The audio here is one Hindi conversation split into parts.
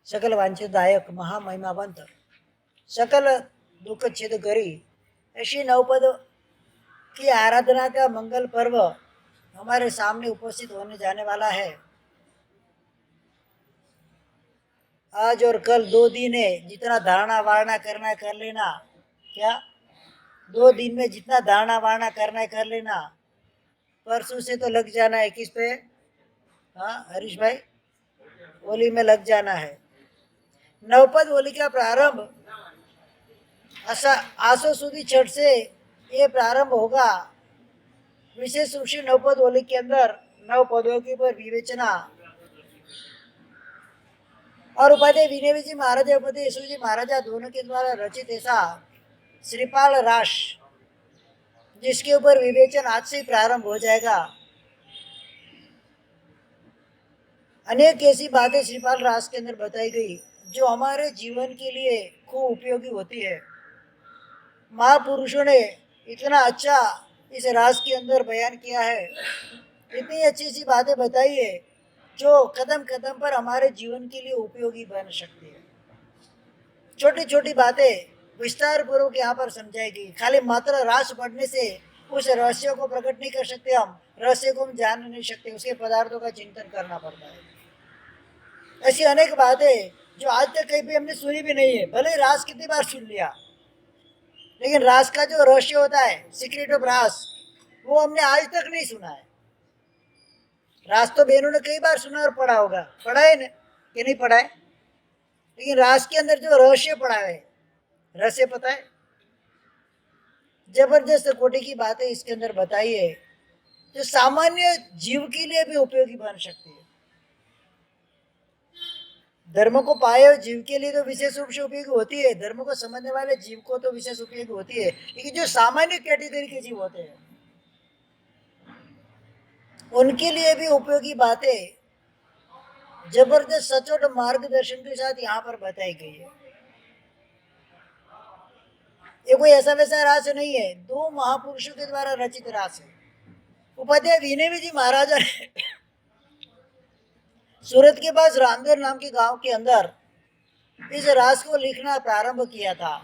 सकल वांछितदायक महामहिमावंत सकल दुख छेद करी ऐसी नवपद की आराधना का मंगल पर्व हमारे सामने उपस्थित होने जाने वाला है। आज और कल 2 दिन है, जितना धारणा वारणा करना है कर लेना। क्या 2 दिन में जितना धारणा वारणा करना है कर लेना। परसों से तो लग जाना है किस पे? हाँ हरीश भाई, होली में लग जाना है। नवपद होली का प्रारंभ आसो सुदी छठ से ये प्रारंभ होगा। विशेष रूप से नवपद होली के अंदर नव पदों के ऊपर विवेचना और उपाध्याय विनय जी महाराज उपाध्याय यशोजी जी महाराजा दोनों के द्वारा रचित ऐसा श्रीपाल रास, जिसके ऊपर विवेचन आज से ही प्रारंभ हो जाएगा। अनेक ऐसी बातें श्रीपाल रास के अंदर बताई गई जो हमारे जीवन के लिए खूब उपयोगी होती है। महापुरुषों ने इतना अच्छा इस रास के अंदर बयान किया है, इतनी अच्छी सी बातें बताई है जो कदम कदम पर हमारे जीवन के लिए उपयोगी बन सकती है। छोटी छोटी बातें विस्तार पूर्वक यहाँ पर समझाई गई। खाली मात्र रास पढ़ने से उस रहस्य को प्रकट नहीं कर सकते, हम रहस्य को हम जान नहीं सकते, उसके पदार्थों का चिंतन करना पड़ता है। ऐसी अनेक बातें जो आज तक कहीं भी हमने सुनी भी नहीं है, भले रास कितनी बार सुन लिया, लेकिन रास का जो रहस्य होता है, सीक्रेट ऑफ रास, वो हमने आज तक नहीं सुना है। रास तो बहनों ने कई बार सुना और पढ़ा होगा, पढ़ा है ना कि नहीं पढ़ा है, लेकिन रास के अंदर जो रहस्य पढ़ा है, रहस्य पता है, जबरदस्त कोटि की बातें इसके अंदर बताई है जो सामान्य जीव के लिए भी उपयोगी बन सकती है। धर्म को पाए हुए जीव के लिए तो विशेष रूप से उपयोगी होती है, धर्म को समझने वाले जीव को तो विशेष उपयोगी होती है, लेकिन जो सामान्य कैटेगरी के जीव होते हैं उनके लिए भी उपयोगी बातें जबरदस्त सचोट मार्गदर्शन के साथ यहाँ पर बताई गई है। ये कोई ऐसा वैसा रास नहीं है, दो महापुरुषों के द्वारा रचित रास है। उपाध्याय विनय जी महाराजा ने सूरत के पास रामदेव नाम के गांव के अंदर इस रास को लिखना प्रारंभ किया था।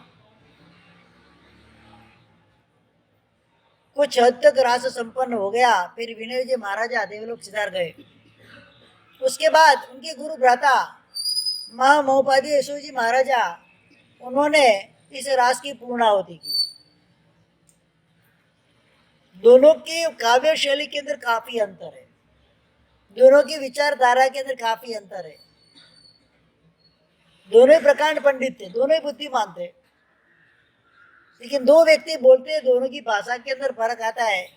कुछ हद तक रास संपन्न हो गया, फिर विनय जी महाराजा देवलोक सिधार गए। उसके बाद उनके गुरु भ्राता महामहोपाध्याय यशोजी जी महाराजा, उन्होंने इस रास की पूर्णाहुति की। दोनों की काव्य शैली के अंदर काफी अंतर है, दोनों की विचारधारा के अंदर काफी अंतर है। दोनों ही प्रकांड पंडित थे, दोनों ही बुद्धिमान थे, लेकिन दो व्यक्ति बोलते हैं, दोनों की भाषा के अंदर फर्क आता है,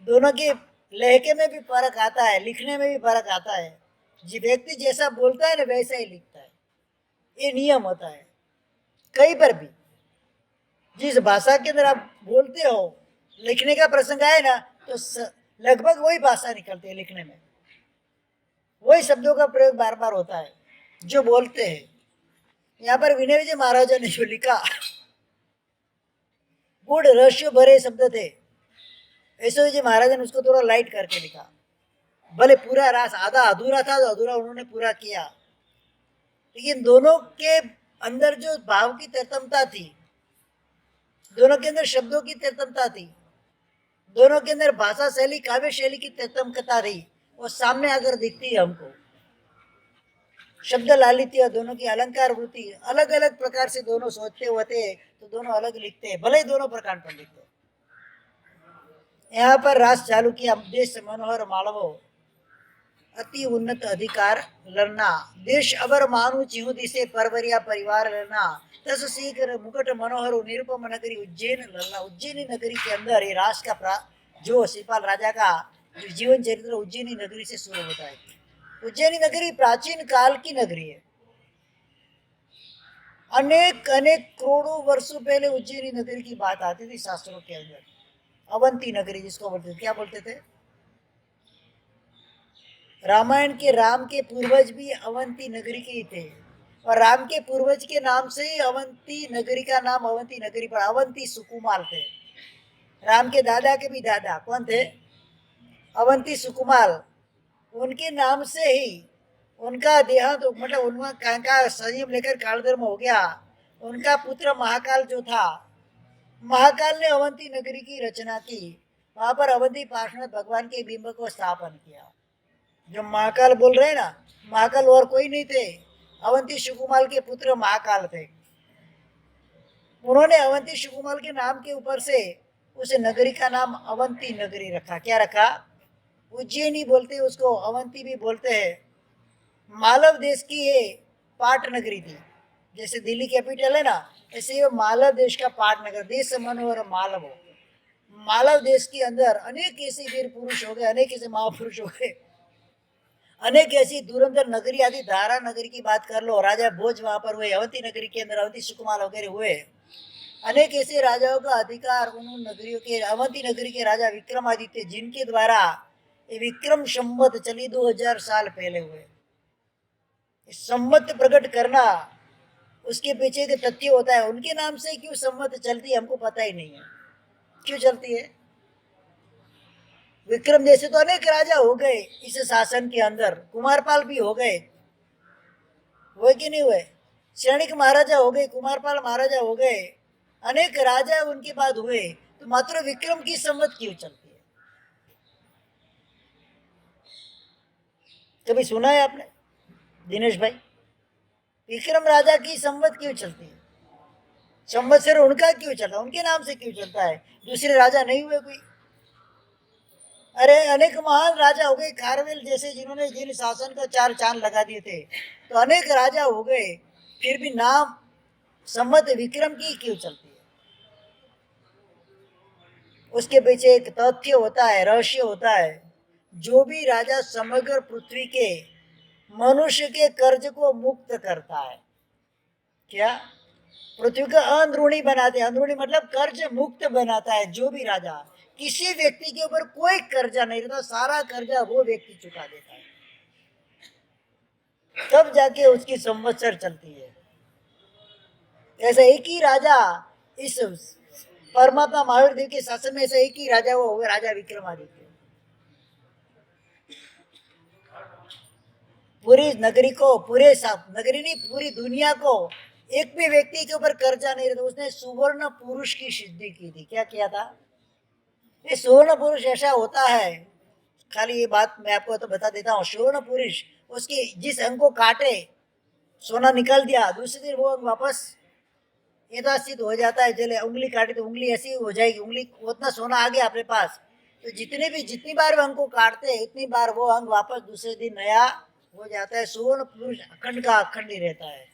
दोनों के लहके में भी फर्क आता है, लिखने में भी फर्क आता है। जो व्यक्ति जैसा बोलता है ना वैसा ही लिखता है, ये नियम होता है। कहीं पर भी जिस भाषा के अंदर आप बोलते हो, लिखने का प्रसंग आए ना तो लगभग वही भाषा निकलती है, लिखने में वही शब्दों का प्रयोग बार बार होता है जो बोलते हैं। यहाँ पर विनय जी महाराजा ने जो लिखा, गुड़ रहस्य भरे शब्द थे, यशोजी जी महाराज ने उसको थोड़ा लाइट करके लिखा। भले पूरा रास आधा अधूरा था तो अधूरा उन्होंने पूरा किया, लेकिन दोनों के अंदर जो भाव की तरतमता थी, दोनों के अंदर शब्दों की तरतमता थी, दोनों के अंदर भाषा शैली काव्य शैली की तरतमता थी, वो सामने अगर दिखती है हमको। शब्द लालित्य, दोनों की अलंकार वृत्ति अलग अलग प्रकार से दोनों सोचते होते तो दोनों अलग लिखते हैं, भले ही दोनों प्रकार पर लिखते। यहाँ पर रास चालू किया, देश मनोहर मालवो अति उन्नत अधिकार लड़ना, देश अबर मानु चिहु दिसे परवरिया परिवार लड़ना, तस सीकर मुकुट मनोहर निरुपम नगरी उज्जैन लड़ना। उज्जैनी नगरी के अंदर ये रास का जो श्रीपाल राजा का जो जीवन चरित्र उज्जैनी नगरी से शुरू होता है। उज्जैनी नगरी प्राचीन काल की नगरी है। अनेक अनेक करोड़ों वर्षों पहले उज्जैनी नगरी की बात आती थी शास्त्रों के अंदर। अवंती नगरी जिसको बोलते थे, क्या बोलते थे? रामायण के राम के पूर्वज भी अवंती नगरी के ही थे, और राम के पूर्वज के नाम से ही अवंती नगरी का नाम अवंती नगरी पर। अवंती सुकुमार थे, राम के दादा के भी दादा कौन थे? अवंती सुकुमार, उनके नाम से ही उनका देहांत मतलब उनका संयम लेकर कालधर्म हो गया। उनका पुत्र महाकाल जो था, महाकाल ने अवंती नगरी की रचना की। वहां पर अवंती पार्श्वनाथ भगवान के बिंब को स्थापन किया। जो महाकाल बोल रहे हैं ना, महाकाल और कोई नहीं थे, अवंती सुकुमाल के पुत्र महाकाल थे। उन्होंने अवंती सुकुमाल के नाम के ऊपर से उस नगरी का नाम अवंती नगरी रखा। क्या रखा? उज्जैनी बोलते हैं उसको, अवंती भी बोलते हैं। मालव देश की ये पाट नगरी थी। जैसे दिल्ली कैपिटल है ना, ऐसे ये मालव देश का पाट नगर, देश मनोहर मालव हो। मालव देश के अंदर अनेक ऐसे वीर पुरुष हो गए, अनेक ऐसे महापुरुष हो गए, अनेक ऐसी धुरंधर नगरी आदि। धारा नगरी की बात कर लो, राजा भोज वहां पर हुए। अवंती नगरी के अंदर अवंती सुकुमार वगैरह हुए। अनेक ऐसे राजाओं का अधिकार उन नगरियों के, अवंती नगरी के राजा विक्रमादित्य, जिनके द्वारा ये विक्रम संवत चली 2000 साल पहले हुए। संवत प्रकट करना, उसके पीछे एक तथ्य होता है। उनके नाम से क्यों संवत चलती है हमको पता ही नहीं है, क्यों चलती है। विक्रम जैसे तो अनेक राजा हो गए इस शासन के अंदर, कुमारपाल भी हो गए, हुए कि नहीं हुए। क्षणिक महाराजा हो गए, कुमारपाल महाराजा हो गए, अनेक राजा उनके बाद हुए, तो मात्र विक्रम की संवत क्यों चलती है? कभी सुना है आपने दिनेश भाई? विक्रम राजा की संवत क्यों चलती है? संवत्सर उनका क्यों चलता है, उनके नाम से क्यों चलता है? दूसरे राजा नहीं हुए कोई? अरे अनेक महान राजा हो गए, खारवेल जैसे, जिन्होंने जिन शासन का 4 चांद लगा दिए थे, तो अनेक राजा हो गए, फिर भी नाम संवत विक्रम की क्यों चलती है? उसके पीछे एक तथ्य होता है, रहस्य होता है। जो भी राजा समग्र पृथ्वी के मनुष्य के कर्ज को मुक्त करता है, क्या पृथ्वी का अंदरूनी बनाते हैं, अंदरूनी मतलब कर्ज मुक्त बनाता है। जो भी राजा, किसी व्यक्ति के ऊपर कोई कर्जा नहीं रहता, सारा कर्जा वो व्यक्ति चुका देता है, तब जाके उसकी संवत्सर चलती है। ऐसा एक ही राजा, इस परमात्मा महावीर देव के शासन में ऐसा एक ही राजा वो होगा, राजा विक्रमादित्य। पूरी नगरी को, पूरे नगरी नहीं, पूरी दुनिया को एक भी व्यक्ति के ऊपर कर्जा नहीं रहता। उसने सुवर्ण पुरुष की सिद्धि की थी। क्या किया था? ये सुवर्ण पुरुष ऐसा होता है, खाली ये बात मैं आपको तो बता देता हूँ। सुवर्ण पुरुष, उसकी जिस अंग को काटे, सोना निकल दिया, दूसरे दिन वो अंग वापस यथास्थित हो जाता है। चले उंगली काटे तो उंगली ऐसी हो जाएगी, उंगली उतना सोना आ गया अपने पास, तो जितनी बार अंग को काटते हैं, उतनी बार वो अंग वापस दूसरे दिन नया हो जाता है। सुवर्ण पुरुष अखंड का अखंड ही रहता है।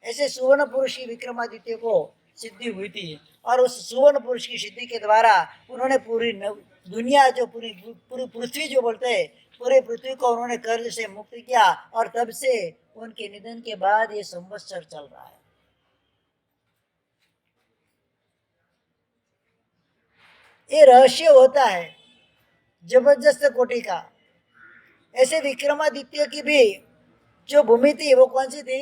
ऐसे सुवर्ण पुरुष की विक्रमादित्य को सिद्धि हुई थी, और उस सुवर्ण पुरुष की सिद्धि के द्वारा उन्होंने पूरी दुनिया, जो पूरी पूरी पृथ्वी जो बोलते हैं, पूरे पृथ्वी को उन्होंने कर्ज से मुक्त किया। और तब से उनके निधन के बाद ये संवत्सर चल रहा है। ये रहस्य होता है जबरदस्त कोटि का। ऐसे विक्रमादित्य की भी जो भूमि थी वो कौन सी थी?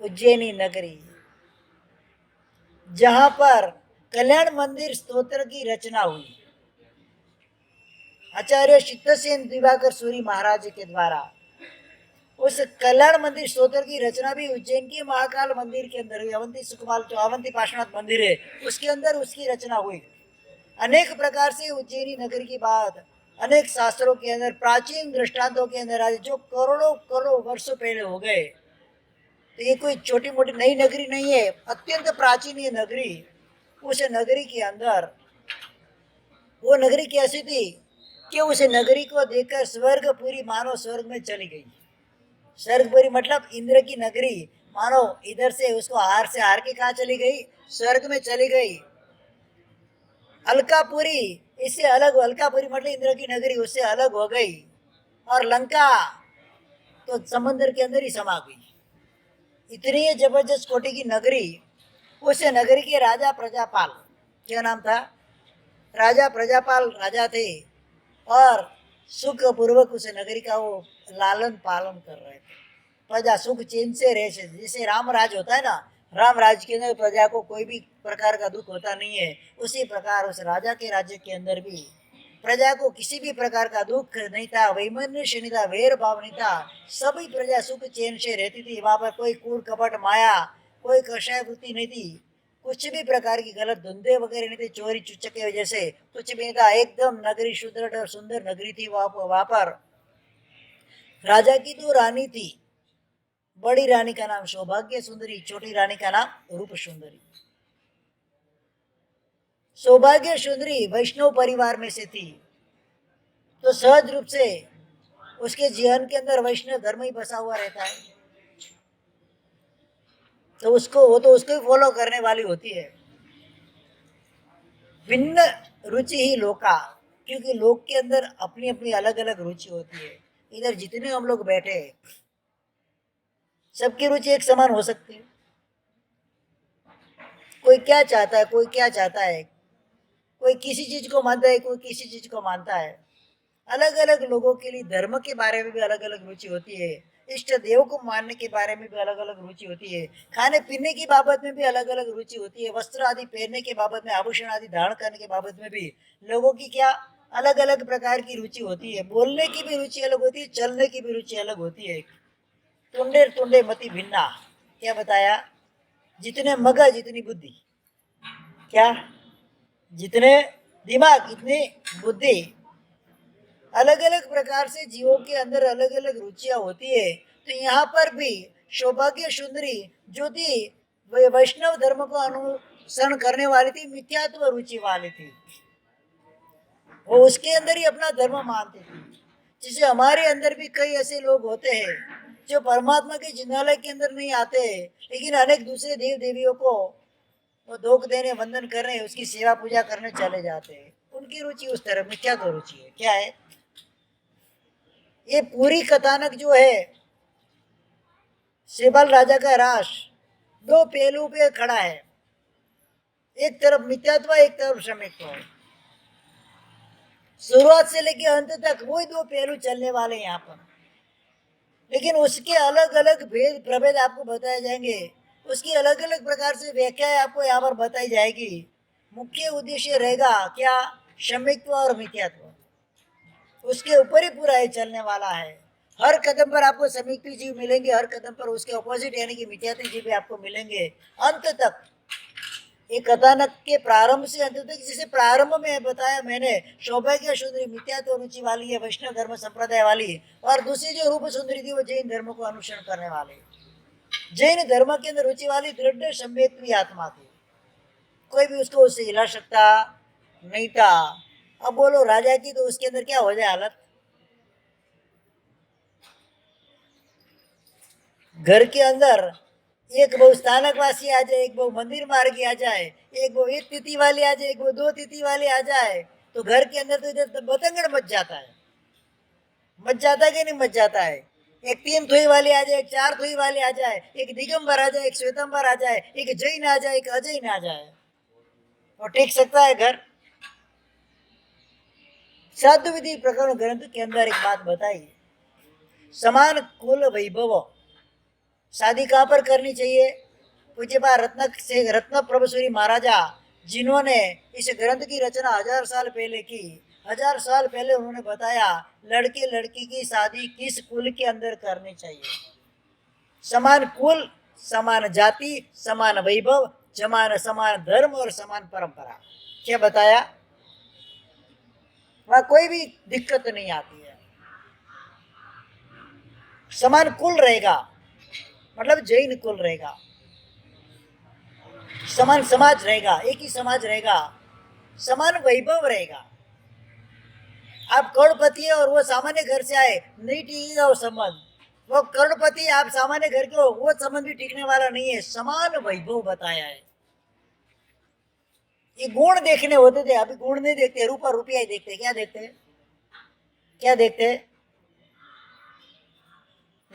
उज्जैनी नगरी, जहां पर कल्याण मंदिर स्तोत्र की रचना हुई आचार्य चित्तसेन दिवाकर सूरी महाराज के द्वारा। उस कल्याण मंदिर स्तोत्र की रचना भी उज्जैन के महाकाल मंदिर के अंदर हुई। अवंती सुकुमार जो अवंती पार्श्वनाथ मंदिर है, उसके अंदर उसकी रचना हुई। अनेक प्रकार से उज्जैनी नगरी की बात अनेक शास्त्रों के अंदर, प्राचीन दृष्टांतों के अंदर आज, जो करोड़ों करोड़ों वर्षों पहले हो गए। तो ये कोई छोटी मोटी नई नगरी नहीं है, अत्यंत प्राचीन ये नगरी। उस नगरी के अंदर, वो नगरी कैसी थी कि उस नगरी को देखकर स्वर्गपुरी मानो स्वर्ग में चली गई। स्वर्गपुरी मतलब इंद्र की नगरी, मानो इधर से उसको हार से हार के कहा चली गई? स्वर्ग में चली गई। अलकापुरी इससे अलग, अलकापुरी मतलब इंद्र की नगरी, उससे अलग हो गई। और लंका तो समंदर के अंदर ही समा गई। इतनी जबरदस्त कोटि की नगरी। उस नगरी के राजा प्रजापाल, क्या नाम था? राजा प्रजापाल राजा थे, और सुख पूर्वक उस नगरी का वो लालन पालन कर रहे थे। प्रजा सुख चैन से रहे थे। जैसे राम राज होता है ना, राम राज के अंदर प्रजा को कोई भी प्रकार का दुख होता नहीं है, उसी प्रकार उस राजा के राज्य के अंदर भी प्रजा को किसी भी प्रकार का दुख नहीं था, वैमनस्य नहीं था, वेर भाव नहीं था, सभी प्रजा सुख चैन से रहती थी। वहां पर कोई कूड़ कपट माया, कोई कषाय वृत्ति नहीं थी, कुछ भी प्रकार की गलत धंधे वगैरह नहीं थे, चोरी चुचके वजह से कुछ भी नहीं था। एकदम नगरी सुदृढ़ और सुंदर नगरी थी। वहां पर राजा की दो रानी थी। बड़ी रानी का नाम सौभाग्य सुंदरी, छोटी रानी का नाम रूप सुंदरी। सौभाग्य सुंदरी वैष्णव परिवार में से थी, तो सहज रूप से उसके जीवन के अंदर वैष्णव धर्म ही बसा हुआ रहता है, तो उसको फॉलो करने वाली होती है। भिन्न रुचि ही लोका, क्योंकि लोक के अंदर अपनी अपनी अलग अलग रुचि होती है। इधर जितने हम लोग बैठे, सबकी रुचि एक समान हो सकती है। कोई क्या चाहता है, कोई क्या चाहता है, कोई किसी चीज को मानता है, कोई किसी चीज को मानता है। अलग अलग लोगों के लिए धर्म के बारे में भी अलग अलग रुचि होती है, इष्ट देव को मानने के बारे में भी अलग अलग रुचि होती है, खाने पीने की बाबत में भी अलग अलग रुचि होती है, वस्त्र आदि पहनने के बाबत में, आभूषण आदि धारण करने के बाबत में भी लोगों की क्या अलग अलग प्रकार की रुचि होती है। बोलने की भी रुचि अलग होती है, चलने की भी रुचि अलग होती है। तुंडे तुंडे मति भिन्ना, क्या बताया? जितने मगज जितनी बुद्धि, क्या जितने दिमाग इतनी बुद्धि। अलग अलग प्रकार से जीवों के अंदर अलग अलग रुचियां होती है। तो यहाँ पर भी सौभाग्य सुंदरी जो थी वह वैष्णव धर्म को अनुसरण करने वाली थी, मिथ्यात्व रुचि वाली थी, वो उसके अंदर ही अपना धर्म मानती थी। जैसे हमारे अंदर भी कई ऐसे लोग होते हैं जो परमात्मा के जिनालय के अंदर नहीं आते, लेकिन अनेक दूसरे देव देवियों को वो धोख देने, वंदन करने, उसकी सेवा पूजा करने चले जाते हैं। उनकी रुचि उस तरह मिथ्यात्व रुचि है। क्या है ये पूरी कथानक जो है सेबल राजा का रास दो पहलू पे खड़ा है, एक तरफ मिथ्यात्व, एक तरफ समित्व। शुरुआत से लेकर अंत तक वही दो पहलू चलने वाले यहाँ पर, लेकिन उसके अलग अलग भेद प्रभेद आपको बताए जाएंगे, उसकी अलग अलग प्रकार से व्याख्याएं आपको यहाँ पर बताई जाएगी। मुख्य उद्देश्य रहेगा क्या? समित्व और मिथ्यात्व, उसके ऊपर ही पूरा ये चलने वाला है। हर कदम पर आपको समीपी जीव मिलेंगे, हर कदम पर उसके ऑपोजिट यानी कि मिथ्यात्व जीव भी आपको मिलेंगे अंत तक। एक कथानक के प्रारंभ से अंत तक, जिसे प्रारंभ में बताया मैंने, सौभाग्य सुंदरी मिथ्यात्व रुचि वाली है, वैष्णव धर्म संप्रदाय वाली, और दूसरी जो रूप सुंदरी थी वो जैन धर्म को अनुसरण करने वाली। जैन धर्म के अंदर रुचि वाली दृढ़ संवेदनी आत्मा थी, कोई भी उसको उससे हिला सकता नहीं था। अब बोलो राजा की तो उसके अंदर क्या हो जाए हालत? घर के अंदर एक बहु स्थानकवासी आ जाए, एक बहु मंदिर मार्गी आ जाए, एक बहु एक तिथि वाली आ जाए, एक बहु दो तिथि वाली आ जाए, तो घर के अंदर तो इधर बतंगड़ मच जाता है। मच जाता है कि नहीं मच जाता है? एक तीन थुई वाली आ जाए, एक चार थुई वाली आ जाए, एक दिगंबर आ जाए, एक श्वेतंबर आ जाए, एक जैन आ जाए, एक अजैन आ जाए, और टिक सकता है घर? श्राद्ध विधि प्रकरण ग्रंथ के अंदर एक बात बताई, समान कुल वैभव शादी कहाँ पर करनी चाहिए? पूज्यपा रत्न प्रभुश्री महाराजा, जिन्होंने इस ग्रंथ की रचना 1000 साल पहले की, 1000 साल पहले उन्होंने बताया लड़के लड़की की शादी किस कुल के अंदर करनी चाहिए। समान कुल, समान जाति, समान वैभव, समान धर्म और समान परंपरा। क्या बताया? वहां कोई भी दिक्कत नहीं आती है। समान कुल रहेगा मतलब जैन कुल रहेगा, समान समाज रहेगा, एक ही समाज रहेगा, समान वैभव रहेगा। आप करोड़पति है और वो सामान्य घर से आए, नहीं टिकेगा वो संबंध। वो करोड़पति, आप सामान्य घर के हो, वो संबंध भी टिकने वाला नहीं है। समान वैभव बताया है। ये गुण देखने होते थे, अभी गुण नहीं देखते, रूपा रुपया ही देखते। क्या देखते? क्या देखते?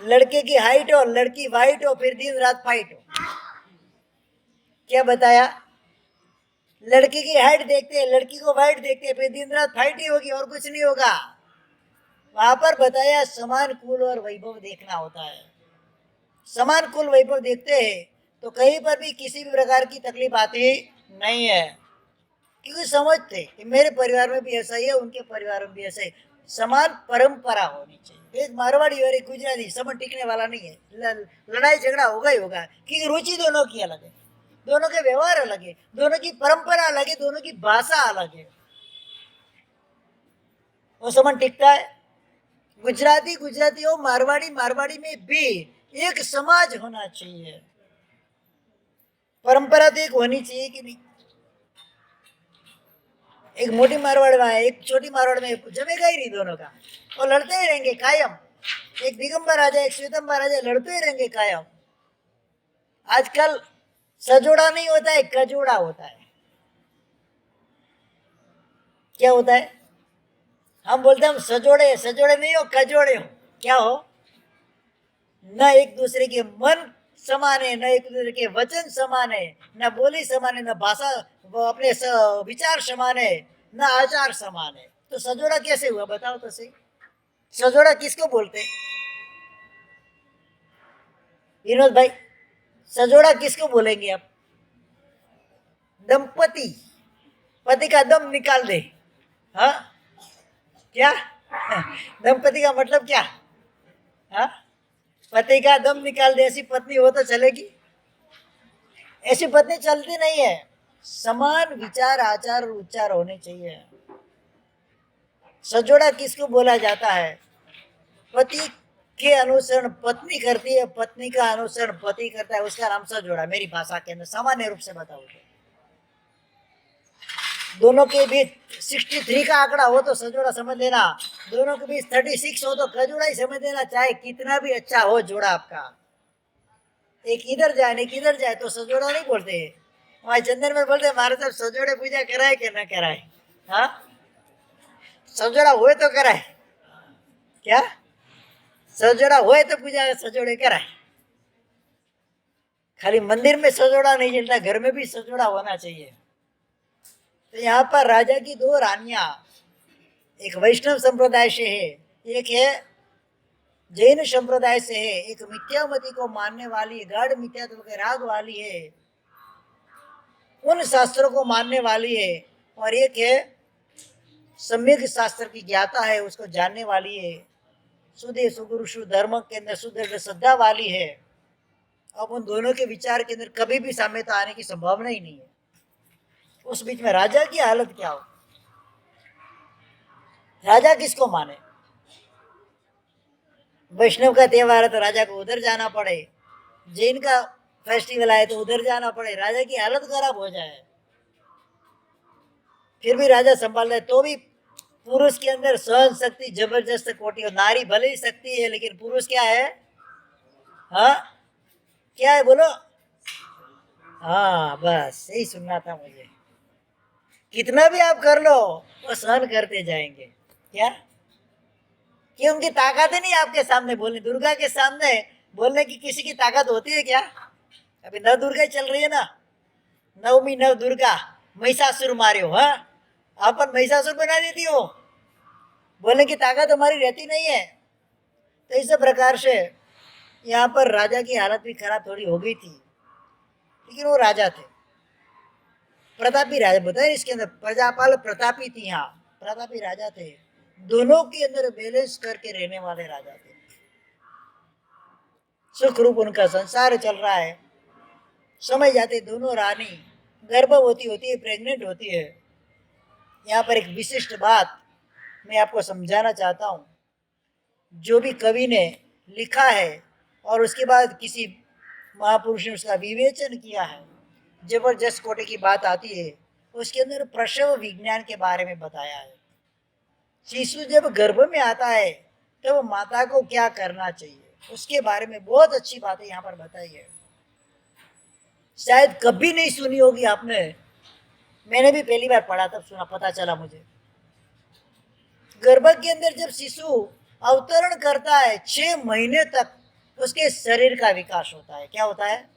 लड़के की हाइट हो, लड़की वाइट हो, फिर दिन रात फाइट हो। क्या बताया? लड़की की हाइट देखते हैं, लड़की को वाइट देखते हैं, फिर दिन रात फाइट ही होगी और कुछ नहीं होगा। वहां पर बताया समान कुल और वैभव देखना होता है। समान कुल वैभव देखते हैं तो कहीं पर भी किसी भी प्रकार की तकलीफ आती नहीं है। क्योंकि समझते कि मेरे परिवार में भी ऐसा ही है, उनके परिवार में भी ऐसा ही, समान परंपरा होनी चाहिए। एक मारवाड़ी और एक गुजराती समझ टिकने वाला नहीं है, लड़ाई झगड़ा होगा ही होगा, क्योंकि रुचि दोनों की अलग है, दोनों के व्यवहार अलग है, दोनों की परंपरा अलग है, दोनों की भाषा अलग है, वो समझ टिकता है। गुजराती गुजराती हो, मारवाड़ी मारवाड़ी में भी एक समाज होना चाहिए, परंपरा तो एक होनी चाहिए कि नहीं। एक मोटी मारवाड़ में एक छोटी मारवाड़ में जमेगा ही नहीं दोनों का, वो लड़ते ही रहेंगे कायम। एक दिगंबर आ जाए एक श्वेतंबर आ जाए, लड़ते ही रहेंगे कायम। आजकल सजोड़ा नहीं होता है, कजोड़ा होता है। क्या होता है? हम बोलते हैं हम सजोड़े, सजोड़े नहीं हो, कजोड़े हो। क्या हो? न एक दूसरे के मन समान है, न एक दूसरे के वचन समान है, न बोली समान है, न भाषा अपने विचार समान है, न आचार समान है। तो सजोड़ा कैसे हुआ बताओ तो सही। सजोड़ा किसको बोलते हैं विनोद भाई? सजोड़ा किसको बोलेंगे आप? दंपति, पति का दम निकाल दे। हाँ क्या? दंपति का मतलब क्या? हाँ, पति का दम निकाल दे, ऐसी पत्नी हो तो चलेगी? ऐसी पत्नी चलती नहीं है। समान विचार आचार और उच्चार होने चाहिए। सजोड़ा किसको बोला जाता है? पति के अनुसरण पत्नी करती है, पत्नी का अनुसरण पति करता है, उसका नाम सजोड़ा। मेरी भाषा के अंदर सामान्य रूप से बताओ तो दोनों के बीच 63 का आंकड़ा हो तो सजोड़ा समझ लेना, दोनों के बीच 36 हो तो कजोड़ा ही समझ लेना। चाहे कितना भी अच्छा हो जोड़ा आपका, एक इधर जाए नहीं किधर जाए तो सजोड़ा नहीं बोलते। हमारे चंदन में बोलते हमारे सब सजोड़े पूजा कराए कि ना कराए। हाँ, सजोड़ा हुए तो कराए। क्या? सजोड़ा हुए तो पूजा सजोड़े कराए। खाली मंदिर में सजोड़ा नहीं चलता, घर में भी सजोड़ा होना चाहिए। तो यहाँ पर राजा की दो रानियां, एक वैष्णव संप्रदाय से है, एक है जैन संप्रदाय से है, एक मिथ्यामती को मानने वाली, गाढ़ मिथ्यात्व के राग वाली है, उन शास्त्रों को मानने वाली है, और एक है सम्यक शास्त्र की ज्ञाता है, उसको जानने वाली है, सुधे सुगुरु सुधर्म के अंदर सुदृढ़ श्रद्धा वाली है। अब उन दोनों के विचार के अंदर कभी भी साम्यता आने की संभावना ही नहीं है। उस बीच में राजा की हालत क्या हो? राजा किसको माने? वैष्णव का त्योहार है तो राजा को उधर जाना पड़े, जैन का फेस्टिवल आए तो उधर जाना पड़े, राजा की हालत खराब हो जाए। फिर भी राजा संभाल रहे तो भी पुरुष के अंदर सहन शक्ति जबरदस्त कोटि हो। नारी भले ही शक्ति है लेकिन पुरुष क्या है? हाँ, क्या है बोलो? हाँ, बस यही सुनना था मुझे। कितना भी आप कर लो वो सहन करते जाएंगे। क्या? कि उनकी ताकत ही नहीं आपके सामने बोलने, दुर्गा के सामने बोलने की किसी की ताकत होती है क्या? अभी नव दुर्गा चल रही है ना, नवमी नव दुर्गा, महिषासुर मार्यो। हाँ, अपन महिषासुर बना देती हो, बोलने की ताकत हमारी रहती नहीं है। तो इस प्रकार से यहाँ पर राजा की हालत भी खराब थोड़ी हो गई थी, लेकिन वो राजा थे, प्रतापी राजा। बताए इसके अंदर प्रजापाल प्रतापी थी, यहाँ प्रतापी राजा थे, दोनों के अंदर बैलेंस करके रहने वाले राजा थे। सुख रूप उनका संसार चल रहा है। समझ जाते दोनों रानी गर्भवती होती है, प्रेग्नेंट होती है। यहाँ पर एक विशिष्ट बात मैं आपको समझाना चाहता हूँ। जो भी कवि ने लिखा है और उसके बाद किसी महापुरुष ने उसका विवेचन किया है, जबरदस्त कोटि की बात आती है, उसके अंदर प्रसव विज्ञान के बारे में बताया है। शिशु जब गर्भ में आता है तो माता को क्या करना चाहिए, उसके बारे में बहुत अच्छी बातें यहाँ पर बताई है। शायद कभी नहीं सुनी होगी आपने, मैंने भी पहली बार पढ़ा तब सुना, पता चला मुझे। गर्भ के अंदर जब शिशु अवतरण करता है 6 महीने तक उसके शरीर का विकास होता है। क्या होता है?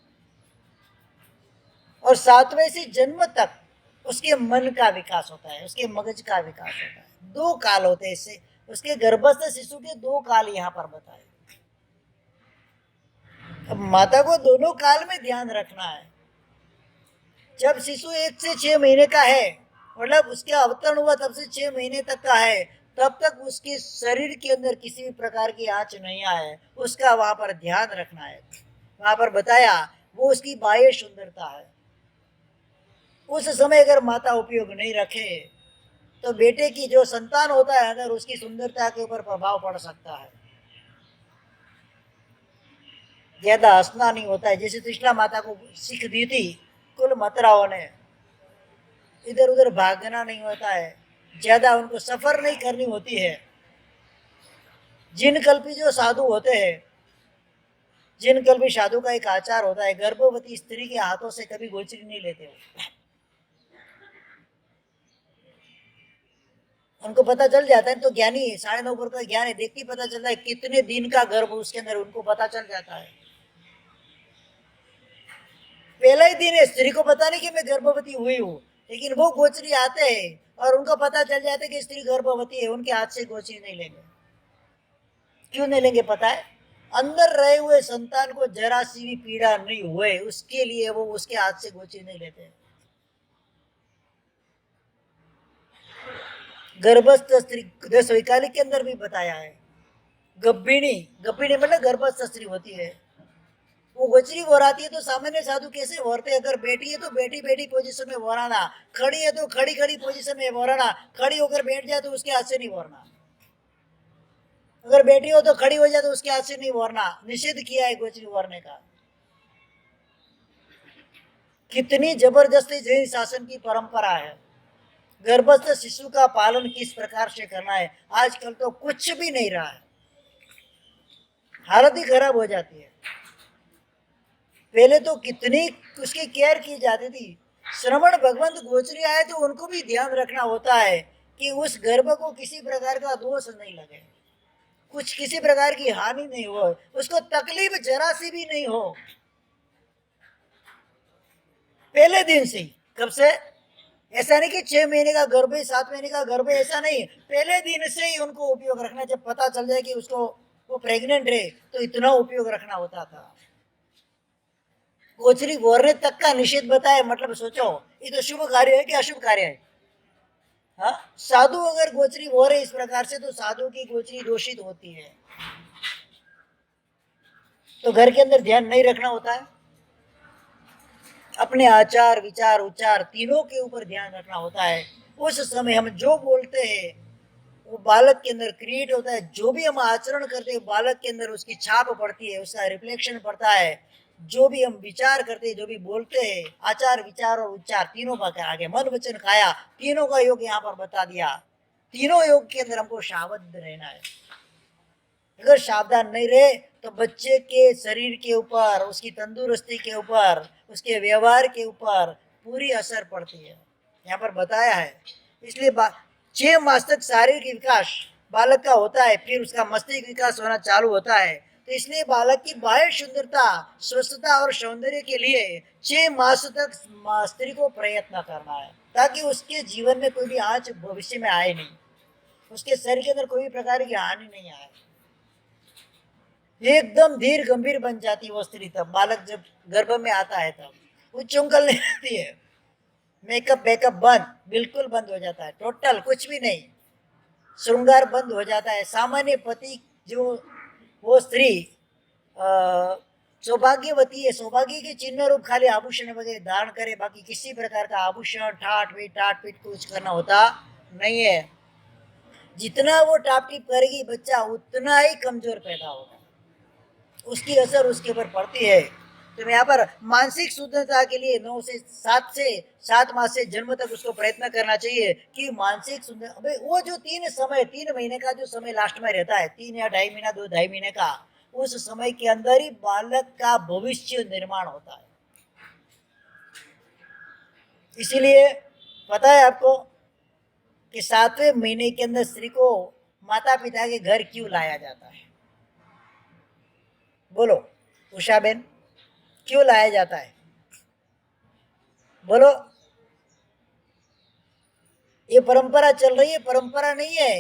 और 7वें से जन्म तक उसके मन का विकास होता है, उसके मगज का विकास होता है। 2 काल होते हैं इससे, उसके गर्भस्थ शिशु के 2 काल यहाँ पर बताए। अब माता को दोनों काल में ध्यान रखना है। जब शिशु 1 से 6 महीने का है मतलब उसके अवतरण हुआ तब से 6 महीने तक का है, तब तक उसके शरीर के अंदर किसी भी प्रकार की आँच नहीं आए, उसका वहां पर ध्यान रखना है। वहां पर बताया वो उसकी बाह्य सुंदरता है। उस समय अगर माता उपयोग नहीं रखे तो बेटे की जो संतान होता है अगर उसकी सुंदरता के ऊपर प्रभाव पड़ सकता है। ज्यादा हंसना नहीं होता है, जैसे त्रिशला माता को सीख दी थी कुल मतराओं ने, इधर उधर भागना नहीं होता है, ज्यादा उनको सफर नहीं करनी होती है। जिन कल्पी जो साधु होते हैं, जिन कल्पी साधु का एक आचार होता है, गर्भवती स्त्री के हाथों से कभी गोचरी नहीं लेते हो। उनको पता चल जाता है, तो ज्ञानी 9.5 वर्ष का ज्ञान है, देखती पता चलता है कितने दिन का गर्भ उसके अंदर, उनको पता चल जाता है। पहला ही दिन है, स्त्री को पता नहीं कि मैं गर्भवती हुई हूँ, लेकिन वो गोचरी आते हैं और उनको पता चल जाता है कि स्त्री गर्भवती है, उनके हाथ से गोचरी नहीं लेंगे। क्यों नहीं लेंगे पता है? अंदर रहे हुए संतान को जरा सी भी पीड़ा नहीं हुए उसके लिए वो उसके हाथ से गोचरी नहीं लेते। गर्भस्थ स्त्री दस वैकालिक के अंदर भी बताया है, गब्भिणी, गब्भिणी मतलब गर्भस्थ स्त्री होती है, वो गोचरी वोराती है तो सामान्य साधु कैसे वोरते? अगर बेटी है तो बेटी बेटी पोजीशन में वोराना, खड़ी है तो खड़ी खड़ी पोजीशन में वोराना, खड़ी होकर बैठ जाए तो उसके हाथ से नहीं वोरना, अगर बेटी हो तो खड़ी हो जाए तो उसके हाथ से नहीं वोरना, निषेध किया है गोचरी वोरने का। कितनी जबरदस्ती जैन शासन की परंपरा है। गर्भस्थ शिशु का पालन किस प्रकार से करना है, आजकल तो कुछ भी नहीं रहा है, हालत ही खराब हो जाती है। पहले तो कितनी उसकी केयर की जाती थी। श्रवण भगवंत गोचरी आए तो उनको भी ध्यान रखना होता है कि उस गर्भ को किसी प्रकार का दोष नहीं लगे, कुछ किसी प्रकार की हानि नहीं हो, उसको तकलीफ जरा सी भी नहीं हो। पहले दिन से ही, कब से? ऐसा नहीं कि 6 महीने का गर्भ है, 7 महीने का गर्भ है, ऐसा नहीं, पहले दिन से ही उनको उपयोग रखना। जब पता चल जाए कि उसको वो प्रेग्नेंट है तो इतना उपयोग रखना होता था। गोचरी बोरने तक का निषेध बताया, मतलब सोचो ये तो शुभ कार्य है कि अशुभ कार्य है? हाँ, साधु अगर गोचरी बोरे इस प्रकार से तो साधु की गोचरी दूषित होती है, तो घर के अंदर ध्यान नहीं रखना होता है। अपने आचार विचार उच्चार तीनों के ऊपर ध्यान रखना होता है। उस समय हम जो बोलते हैं वो बालक के अंदर क्रिएट होता है, जो भी हम आचरण करते हैं बालक के अंदर उसकी छाप पड़ती है, उसका रिफ्लेक्शन पड़ता है। जो भी हम विचार करते हैं, जो भी बोलते हैं, आचार विचार और उच्चार तीनों का आगे मन वचन काया तीनों का योग यहाँ पर बता दिया। तीनों योग के अंदर हमको सावध रहना है। अगर सावधान नहीं रहे तो बच्चे के शरीर के ऊपर, उसकी तंदुरुस्ती के ऊपर, उसके व्यवहार के ऊपर पूरी असर पड़ती है, यहाँ पर बताया है। इसलिए 6 मास तक शारीरिक विकास बालक का होता है, फिर उसका मस्तिष्क विकास होना चालू होता है। तो इसलिए बालक की बाह्य सुंदरता, स्वस्थता और सौंदर्य के लिए 6 मास तक स्त्री को प्रयत्न करना है, ताकि उसके जीवन में कोई भी आँच भविष्य में आए नहीं, उसके शरीर के अंदर कोई भी प्रकार की हानि नहीं आए। एकदम धीर गंभीर बन जाती है वो स्त्री तब, बालक जब गर्भ में आता है तब उच्च उंगल नहीं आती है, मेकअप बेकअप बंद, बिल्कुल बंद हो जाता है, टोटल कुछ भी नहीं, श्रृंगार बंद हो जाता है। सामान्य पति जो वो स्त्री सौभाग्यवती है, सौभाग्य के चिन्ह रूप खाली आभूषण वगैरह धारण करे, बाकी किसी प्रकार का आभूषण ठाट पीट कुछ करना होता नहीं है। जितना वो टाप टीप करेगी बच्चा उतना ही कमजोर पैदा होगा, उसकी असर उसके ऊपर पड़ती है। तो यहाँ पर मानसिक शुद्धता के लिए 9 से 7 मास से जन्म तक उसको प्रयत्न करना चाहिए कि मानसिक शुद्ध। अबे वो जो 3 महीने का जो समय लास्ट में रहता है, 3 या 2.5 महीना 2.5 महीने का, उस समय के अंदर ही बालक का भविष्य निर्माण होता है। इसीलिए पता है आपको कि 7वें महीने के अंदर स्त्री को माता पिता के घर क्यों लाया जाता है? बोलो उषा बेन, क्यों लाया जाता है? बोलो। ये परंपरा चल रही है, परंपरा नहीं है,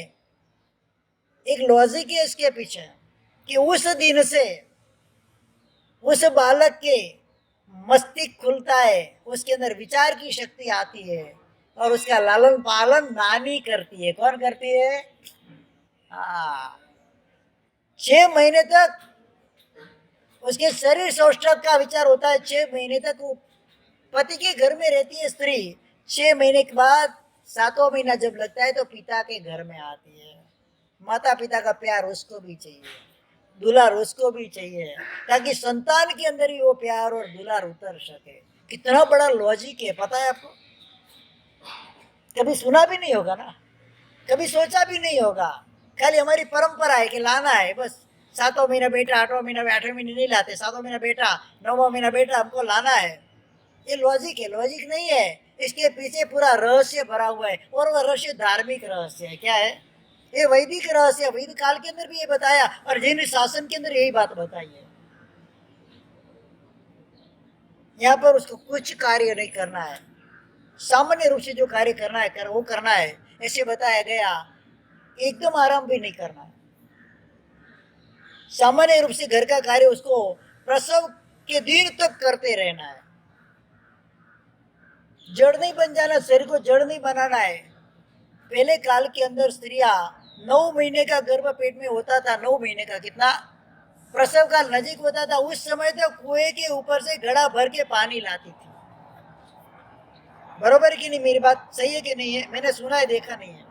एक लॉजिक है इसके पीछे कि उस दिन से उस बालक के मस्तिष्क खुलता है, उसके अंदर विचार की शक्ति आती है और उसका लालन पालन नानी करती है। कौन करती है? हाँ, 6 महीने तक उसके शरीर सौष्ठव का विचार होता है। 6 महीने तक वो पति के घर में रहती है स्त्री। 6 महीने के बाद 7वां महीना जब लगता है तो पिता के घर में आती है। माता पिता का प्यार उसको भी चाहिए, दुलार उसको भी चाहिए, ताकि संतान के अंदर ही वो प्यार और दुलार उतर सके। कितना बड़ा लॉजिक है, पता है आपको? कभी सुना भी नहीं होगा ना, कभी सोचा भी नहीं होगा। खाली हमारी परंपरा है कि लाना है बस। 7वां महीना बेटा, 8वां महीना, 8वें महीने नहीं लाते, 7वां महीना बेटा, 9वां महीना बेटा, हमको लाना है। ये लॉजिक है, लॉजिक नहीं है। इसके पीछे पूरा रहस्य भरा हुआ है, और वह रहस्य धार्मिक रहस्य है। क्या है? ये वैदिक रहस्य, वैदिक काल के अंदर भी ये बताया, और जैन शासन के अंदर यही बात बताई है। यहाँ पर उसको कुछ कार्य नहीं करना है, सामान्य रूप से जो कार्य करना है वो करना है, ऐसे बताया गया। एकदम आराम भी नहीं करना है। सामान्य रूप से घर का कार्य उसको प्रसव के दिन तक करते रहना है। जड़ नहीं बन जाना, शरीर को जड़ नहीं बनाना है। पहले काल के अंदर स्त्रियां 9 महीने का गर्भ पेट में होता था। 9 महीने का कितना? प्रसव काल नजीक होता था, उस समय तो कुएं के ऊपर से घड़ा भर के पानी लाती थी। बरोबर की नहीं? मेरी बात सही है कि नहीं है? मैंने सुना है, देखा नहीं है।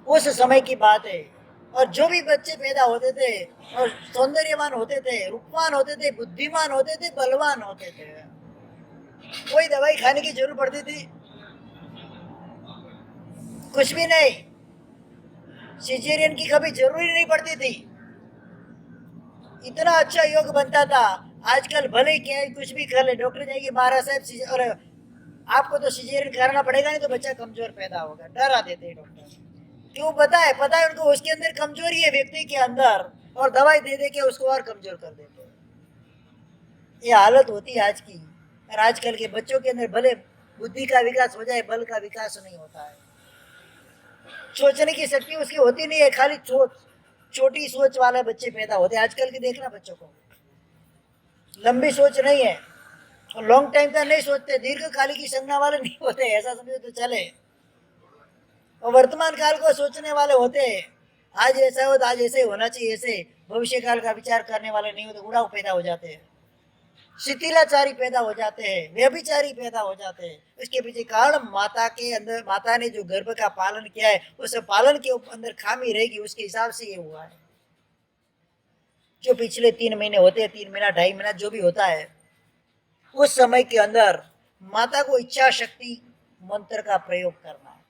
उस समय की बात है। और जो भी बच्चे पैदा होते थे और सौंदर्यवान होते थे, रूपवान होते थे, बुद्धिमान होते थे, बलवान होते थे, कोई दवाई खाने की जरूरत पड़ती थी? कुछ भी नहीं। सिजेरियन की कभी जरूरी नहीं पड़ती थी। इतना अच्छा योग बनता था। आजकल भले क्या कुछ भी कर ले, डॉक्टर जाएगी महाराज साहब और आपको तो सिजेरियन करना पड़ेगा, नहीं तो बच्चा कमजोर पैदा होगा, डरा देते हैं डॉक्टर। क्यों? पता है उनको उसके अंदर कमजोरी है व्यक्ति के अंदर, और दवाई दे दे के उसको और कमजोर कर देते हैं। ये हालत होती है आज की। और आजकल के बच्चों के अंदर भले बुद्धि का विकास हो जाए, बल का विकास नहीं होता है। सोचने की शक्ति उसकी होती नहीं है, खाली छोटी सोच वाले बच्चे पैदा होते हैं आजकल के। देखना बच्चों को, लंबी सोच नहीं है, और लॉन्ग टाइम का नहीं सोचते, दीर्घकालिक की संज्ञा वाले नहीं होते, ऐसा समझो तो चले। और वर्तमान काल को सोचने वाले होते हैं। आज ऐसा हो तो आज ऐसे होना चाहिए, ऐसे। भविष्य काल का विचार करने वाले नहीं होते, उड़ाव पैदा हो जाते हैं, शिथिलाचारी पैदा हो जाते हैं, व्यभिचारी पैदा हो जाते हैं। इसके पीछे कारण माता के अंदर, माता ने जो गर्भ का पालन किया है, उस पालन के अंदर खामी रहेगी, उसके हिसाब से ये हुआ है। जो पिछले 3 महीने होते हैं, 3 महीना 2.5 महीना जो भी होता है, उस समय के अंदर माता को इच्छा शक्ति मंत्र का प्रयोग करना है।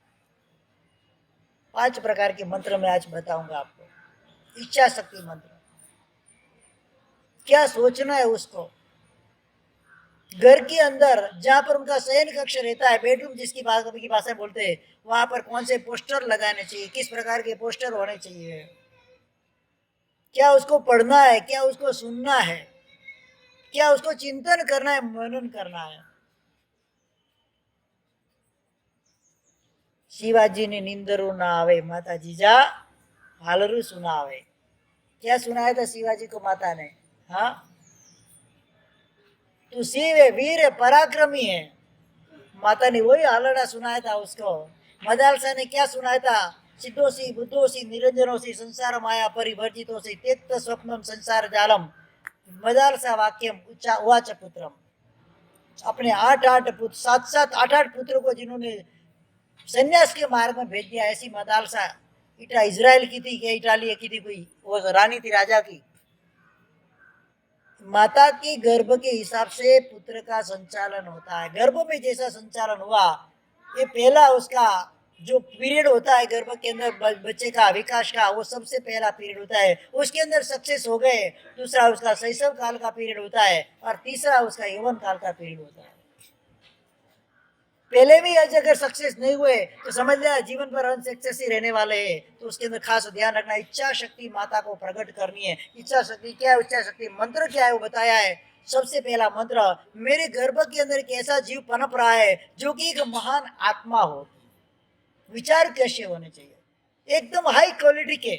5 प्रकार के मंत्र मैं आज बताऊंगा आपको। इच्छा शक्ति मंत्र, क्या सोचना है उसको। घर के अंदर जहां पर उनका शयन कक्ष रहता है, बेडरूम जिसकी भाषा बोलते हैं, वहां पर कौन से पोस्टर लगाने चाहिए, किस प्रकार के पोस्टर होने चाहिए, क्या उसको पढ़ना है, क्या उसको सुनना है, क्या उसको चिंतन करना है, मनन करना है। शिवाजी ने निंदरू ना आवे, माता जीजा हालरू सुनावे। क्या सुनाया था शिवाजी को माता ने? हाँ, तू शिव है, वीर है, पराक्रमी है। माता ने वही हालड़ा सुनाया था उसको। मदालसा ने क्या सुनाया था? सिद्धोसी बुद्धोसी निरंजनोसी संसार माया परिवर्जितोसी त्यक्त स्वप्नम संसार जालम मदालसा वाक्यम उवाच पुत्रम। अपने 8 पुत्र, 7 8 पुत्रों को जिन्होंने संन्यास के मार्ग में भेज दिया, ऐसी मदालसा इजराइल की थी, क्या इटालिया की थी, कोई वो रानी थी राजा की। माता के गर्भ के हिसाब से पुत्र का संचालन होता है। गर्भ में जैसा संचालन हुआ, ये पहला उसका जो पीरियड होता है गर्भ के अंदर बच्चे का विकास का, वो सबसे पहला पीरियड होता है। उसके अंदर सक्सेस हो गए, दूसरा उसका शैशव काल का पीरियड होता है, और तीसरा उसका यौवन काल का पीरियड होता है। पहले भी आज अगर सक्सेस नहीं हुए तो समझ लिया जीवन भर अनसक्सेस ही रहने वाले हैं। तो उसके अंदर खास ध्यान रखना, इच्छा शक्ति माता को प्रकट करनी है। इच्छा शक्ति क्या है? इच्छा शक्ति मंत्र क्या है वो बताया है। सबसे पहला मंत्र, मेरे गर्भ के अंदर एक ऐसा जीव पनप रहा है जो कि एक महान आत्मा हो। विचार कैसे होने चाहिए? एकदम हाई क्वालिटी के,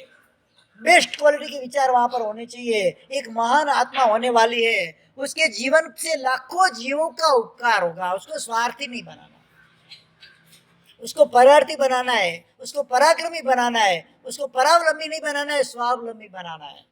बेस्ट क्वालिटी के विचार वहां पर होने चाहिए। एक महान आत्मा होने वाली है, उसके जीवन से लाखों जीवों का उपकार होगा, उसको स्वार्थी नहीं बनाना। उसको परार्थी बनाना है, उसको पराक्रमी बनाना है, उसको परावलंबी नहीं बनाना है, स्वावलंबी बनाना है,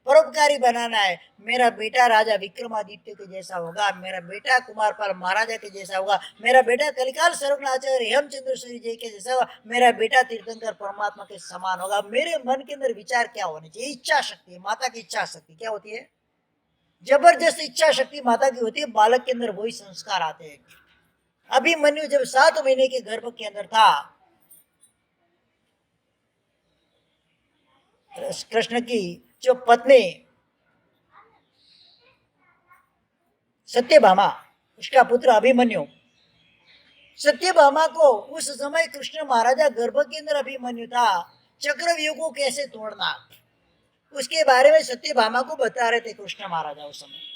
परोपकारी बनाना है। मेरा बेटा राजा विक्रमादित्य के जैसा होगा, मेरा बेटा कुमारपाल महाराजा के जैसा होगा, मेरा बेटा कलिकाल सर्वनाचार्य हेमचंद्र सूरी जी के जैसा होगा, मेरा बेटा तीर्थंकर परमात्मा के समान होगा। मेरे मन के अंदर विचार क्या होने चाहिए? इच्छा शक्ति। माता की इच्छा शक्ति क्या होती है? जबरदस्त इच्छा शक्ति माता की होती है। बालक के अंदर वही संस्कार आते हैं। अभिमन्यु जब 7 महीने के गर्भ के अंदर था, कृष्ण की जो पत्नी सत्यभामा, उसका पुत्र अभिमन्यु, सत्यभामा को उस समय कृष्ण महाराजा गर्भ के अंदर अभिमन्यु था, चक्रव्यूह को कैसे तोड़ना उसके बारे में सत्यभामा को बता रहे थे कृष्ण महाराजा उस समय।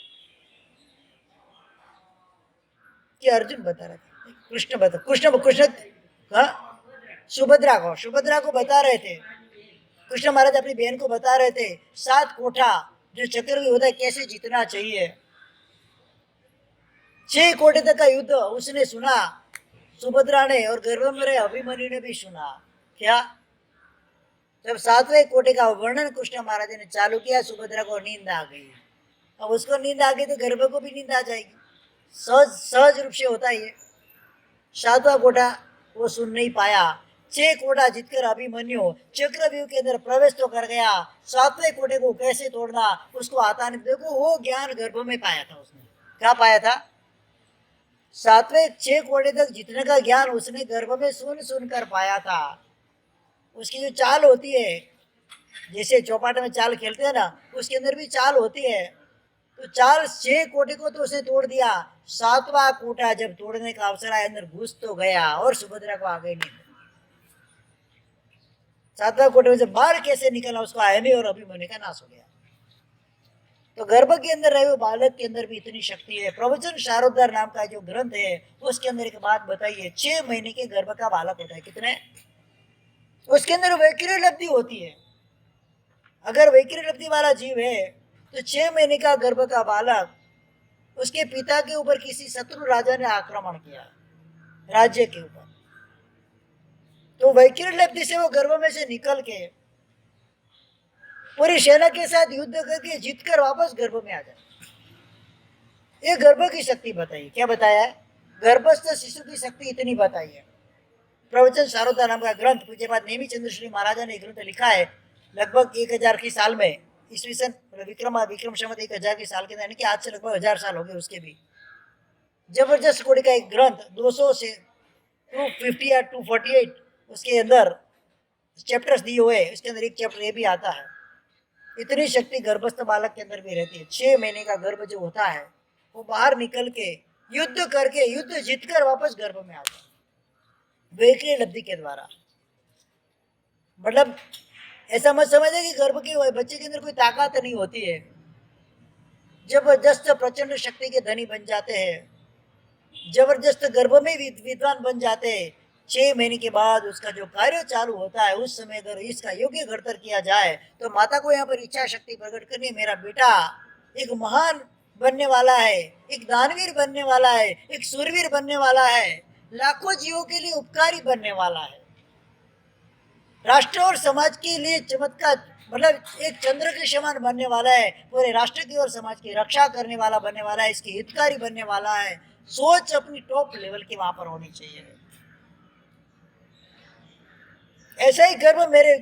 कि अर्जुन बता रहे थे, कृष्ण बता, कृष्ण कृष्ण सुभद्रा को बता रहे थे। कृष्ण महाराज अपनी बहन को बता रहे थे 7 कोठा जो चक्रव्यूह होता है कैसे जीतना चाहिए। 6 कोठे तक का युद्ध उसने सुना, सुभद्रा ने, और गर्भ में रहे अभिमन्यु ने भी सुना। क्या? जब 7वें कोठे का वर्णन कृष्ण महाराज ने चालू किया, सुभद्रा को नींद आ गई। अब उसको नींद आ गई तो गर्भ को भी नींद आ जाएगी, सहज रूप से होता है। 7वां कोठा वो सुन नहीं पाया। 6 कोठा जीतकर अभिमन्यु चक्रव्यूह के अंदर प्रवेश तो कर गया, 7वें कोठे को कैसे तोड़ना उसको आता नहीं। देखो वो ज्ञान गर्भ में पाया था उसने। क्या पाया था? 7वें 6 कोठे तक जीतने का ज्ञान उसने गर्भ में सुन कर पाया था। उसकी जो चाल होती है, जैसे चौपाट में चाल खेलते हैं ना, उसके अंदर भी चाल होती है। तो चाल 6 कोठे को तो उसने तोड़ दिया, 7वां कोठा जब तोड़ने का अवसर आया अंदर घुस तो गया और सुभद्रा को आगे नहीं। 7वां कोठे में से बाहर कैसे निकला उसको आया नहीं और अभिमन्यु का नाश हो गया। तो गर्भ के अंदर रहे हुए बालक के अंदर भी इतनी शक्ति है। प्रवचन शारोद्धार नाम का जो ग्रंथ है उसके अंदर एक बात बताइए, 6 महीने के गर्भ का बालक होता है, कितने? उसके अंदर वैक्री लब्धि होती है। अगर वैक्री लब्धि वाला जीव है तो 6 महीने का गर्भ का बालक, उसके पिता के ऊपर किसी शत्रु राजा ने आक्रमण किया राज्य के ऊपर, तो वैक्री लब्धि से वो गर्भ में से निकल के पूरी सेना के साथ युद्ध करके जीतकर वापस गर्भ में आ जाए। ये गर्भ की शक्ति बताइए। क्या बताया है? गर्भस्थ शिशु की शक्ति इतनी बताई है। प्रवचन शारोद्धार नाम का ग्रंथ पूज्य पाद नेमी चंद्र श्री महाराजा ने ग्रंथ लिखा है, लगभग 1000 की साल में, ईस्वी सन विक्रम संवत 1000 की साल के अंदर, यानी कि आज से लगभग 1000 साल हो गए उसके भी। जबरदस्त कोटि का एक ग्रंथ, 200 से 250 या 248 उसके अंदर चैप्टर्स दिए हुए, उसके अंदर एक चैप्टर ये भी आता है। इतनी शक्ति गर्भस्थ बालक के अंदर भी रहती है। 6 महीने का गर्भ जो होता है वो बाहर निकल के युद्ध करके, युद्ध जीतकर वापस गर्भ में आ जाए, वैक्री लब्धि के द्वारा। मतलब ऐसा मत समझे कि गर्भ के बच्चे के अंदर कोई ताकत नहीं होती है। जबरदस्त प्रचंड शक्ति के धनी बन जाते हैं, जबरदस्त गर्भ में विद्वान बन जाते हैं। 6 महीने के बाद उसका जो कार्य चालू होता है, उस समय अगर इसका योग्य घड़तर किया जाए तो माता को यहाँ पर इच्छा शक्ति प्रकट करनी, मेरा बेटा एक महान बनने वाला है, एक दानवीर बनने वाला है, एक सूरवीर बनने वाला है, लाखों जीवों के लिए उपकारी बनने वाला है, राष्ट्र और समाज के लिए चमत्कार, मतलब एक चंद्र के समान बनने वाला है, पूरे राष्ट्र की और समाज की रक्षा करने वाला बनने वाला है, इसके हितकारी बनने वाला है। सोच अपनी टॉप लेवल की वहां पर होनी चाहिए। ऐसा ही गर्भ मेरे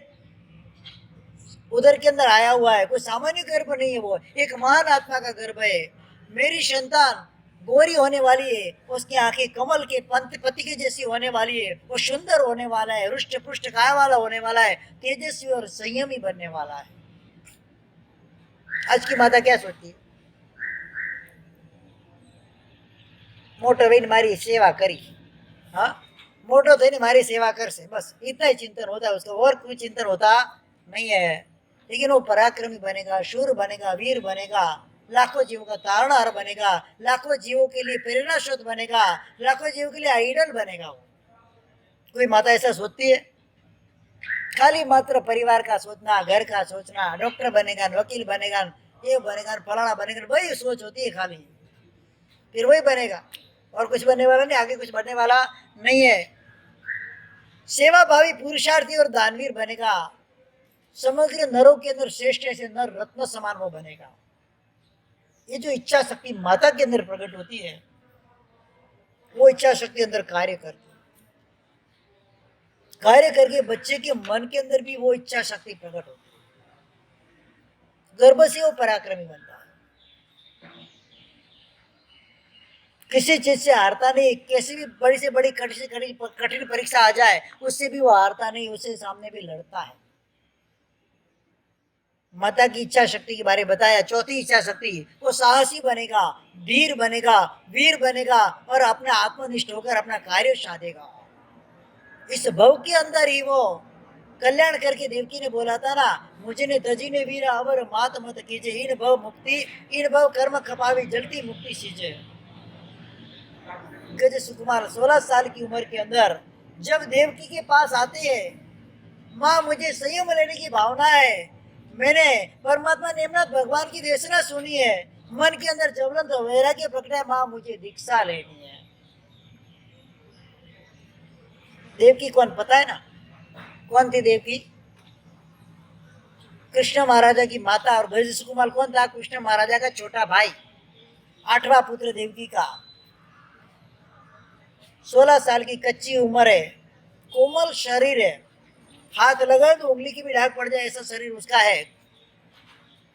उधर के अंदर आया हुआ है, कोई सामान्य गर्भ नहीं है, वो एक महान आत्मा का गर्भ है। मेरी संतान गोरी होने वाली है, उसकी आंखें कमल के पति के जैसी होने वाली है, वो सुंदर होने वाला है, रुष्ट पुष्ट काय वाला होने वाला है, तेजस्वी और संयमी बनने वाला है। आज की माता क्या सोचती है? मोटो भाई मारी सेवा करी, हाँ मोटो थी मारी सेवा कर से, बस इतना ही चिंतन होता है उसका, और कोई चिंतन होता नहीं है। लेकिन वो पराक्रमी बनेगा, शूर बनेगा, वीर बनेगा, लाखों जीवों का तारणहार बनेगा, लाखों जीवों के लिए प्रेरणा स्रोत बनेगा, लाखों जीवों के लिए आइडल बनेगा वो। कोई माता ऐसा सोचती है? खाली मात्र परिवार का सोचना, घर का सोचना, डॉक्टर बनेगा, वकील बनेगा, ये बनेगा, फलाना बनेगा, वही सोच होती है खाली, फिर वही बनेगा और कुछ बनने वाला नहीं, आगे कुछ बनने वाला नहीं है। सेवा भावी पुरुषार्थी और दानवीर बनेगा, समग्र नरों के अंदर श्रेष्ठ ऐसे नर रत्न समान वो बनेगा। ये जो इच्छा शक्ति माता के अंदर प्रकट होती है, वो इच्छा शक्ति अंदर कार्य करती है, कार्य करके बच्चे के मन के अंदर भी वो इच्छा शक्ति प्रकट होती है, गर्भ से वो पराक्रमी बनता है, किसी चीज से हारता नहीं। कैसी भी बड़ी से बड़ी कठिन परीक्षा आ जाए उससे भी वो हारता नहीं, उससे सामने भी लड़ता है। माता की इच्छा शक्ति के बारे में बताया। चौथी इच्छा शक्ति, वो साहसी बनेगा, धीर बनेगा, वीर बनेगा और अपने आत्मनिष्ठ होकर अपना कार्य साधेगा। इस भव के अंदर ही वो कल्याण करके देवकी ने बोला था ना, मुझे ने तजी ने वीर अवर मात मत कीजे, इन भव मुक्ति इन भव कर्म खपावी जलती मुक्ति सीजे। गज सुकुमार 16 साल की उम्र के अंदर जब देवकी के पास आते हैं, माँ मुझे संयम लेने की भावना है, मैंने परमात्मा नेमनाथ भगवान की देशना सुनी है, मन के अंदर ज्वलंत वैराग्य प्रकट है, माँ मुझे दीक्षा लेनी है। देवकी कौन पता है ना? कौन थी देवकी? कृष्ण महाराजा की माता। और गज सुकुमार कौन था? कृष्ण महाराजा का छोटा भाई, 8वां पुत्र देवकी का। 16 साल की कच्ची उम्र है, कोमल शरीर है, हाथ लगाए तो उंगली की भी ढाक पड़ जाए ऐसा शरीर उसका है।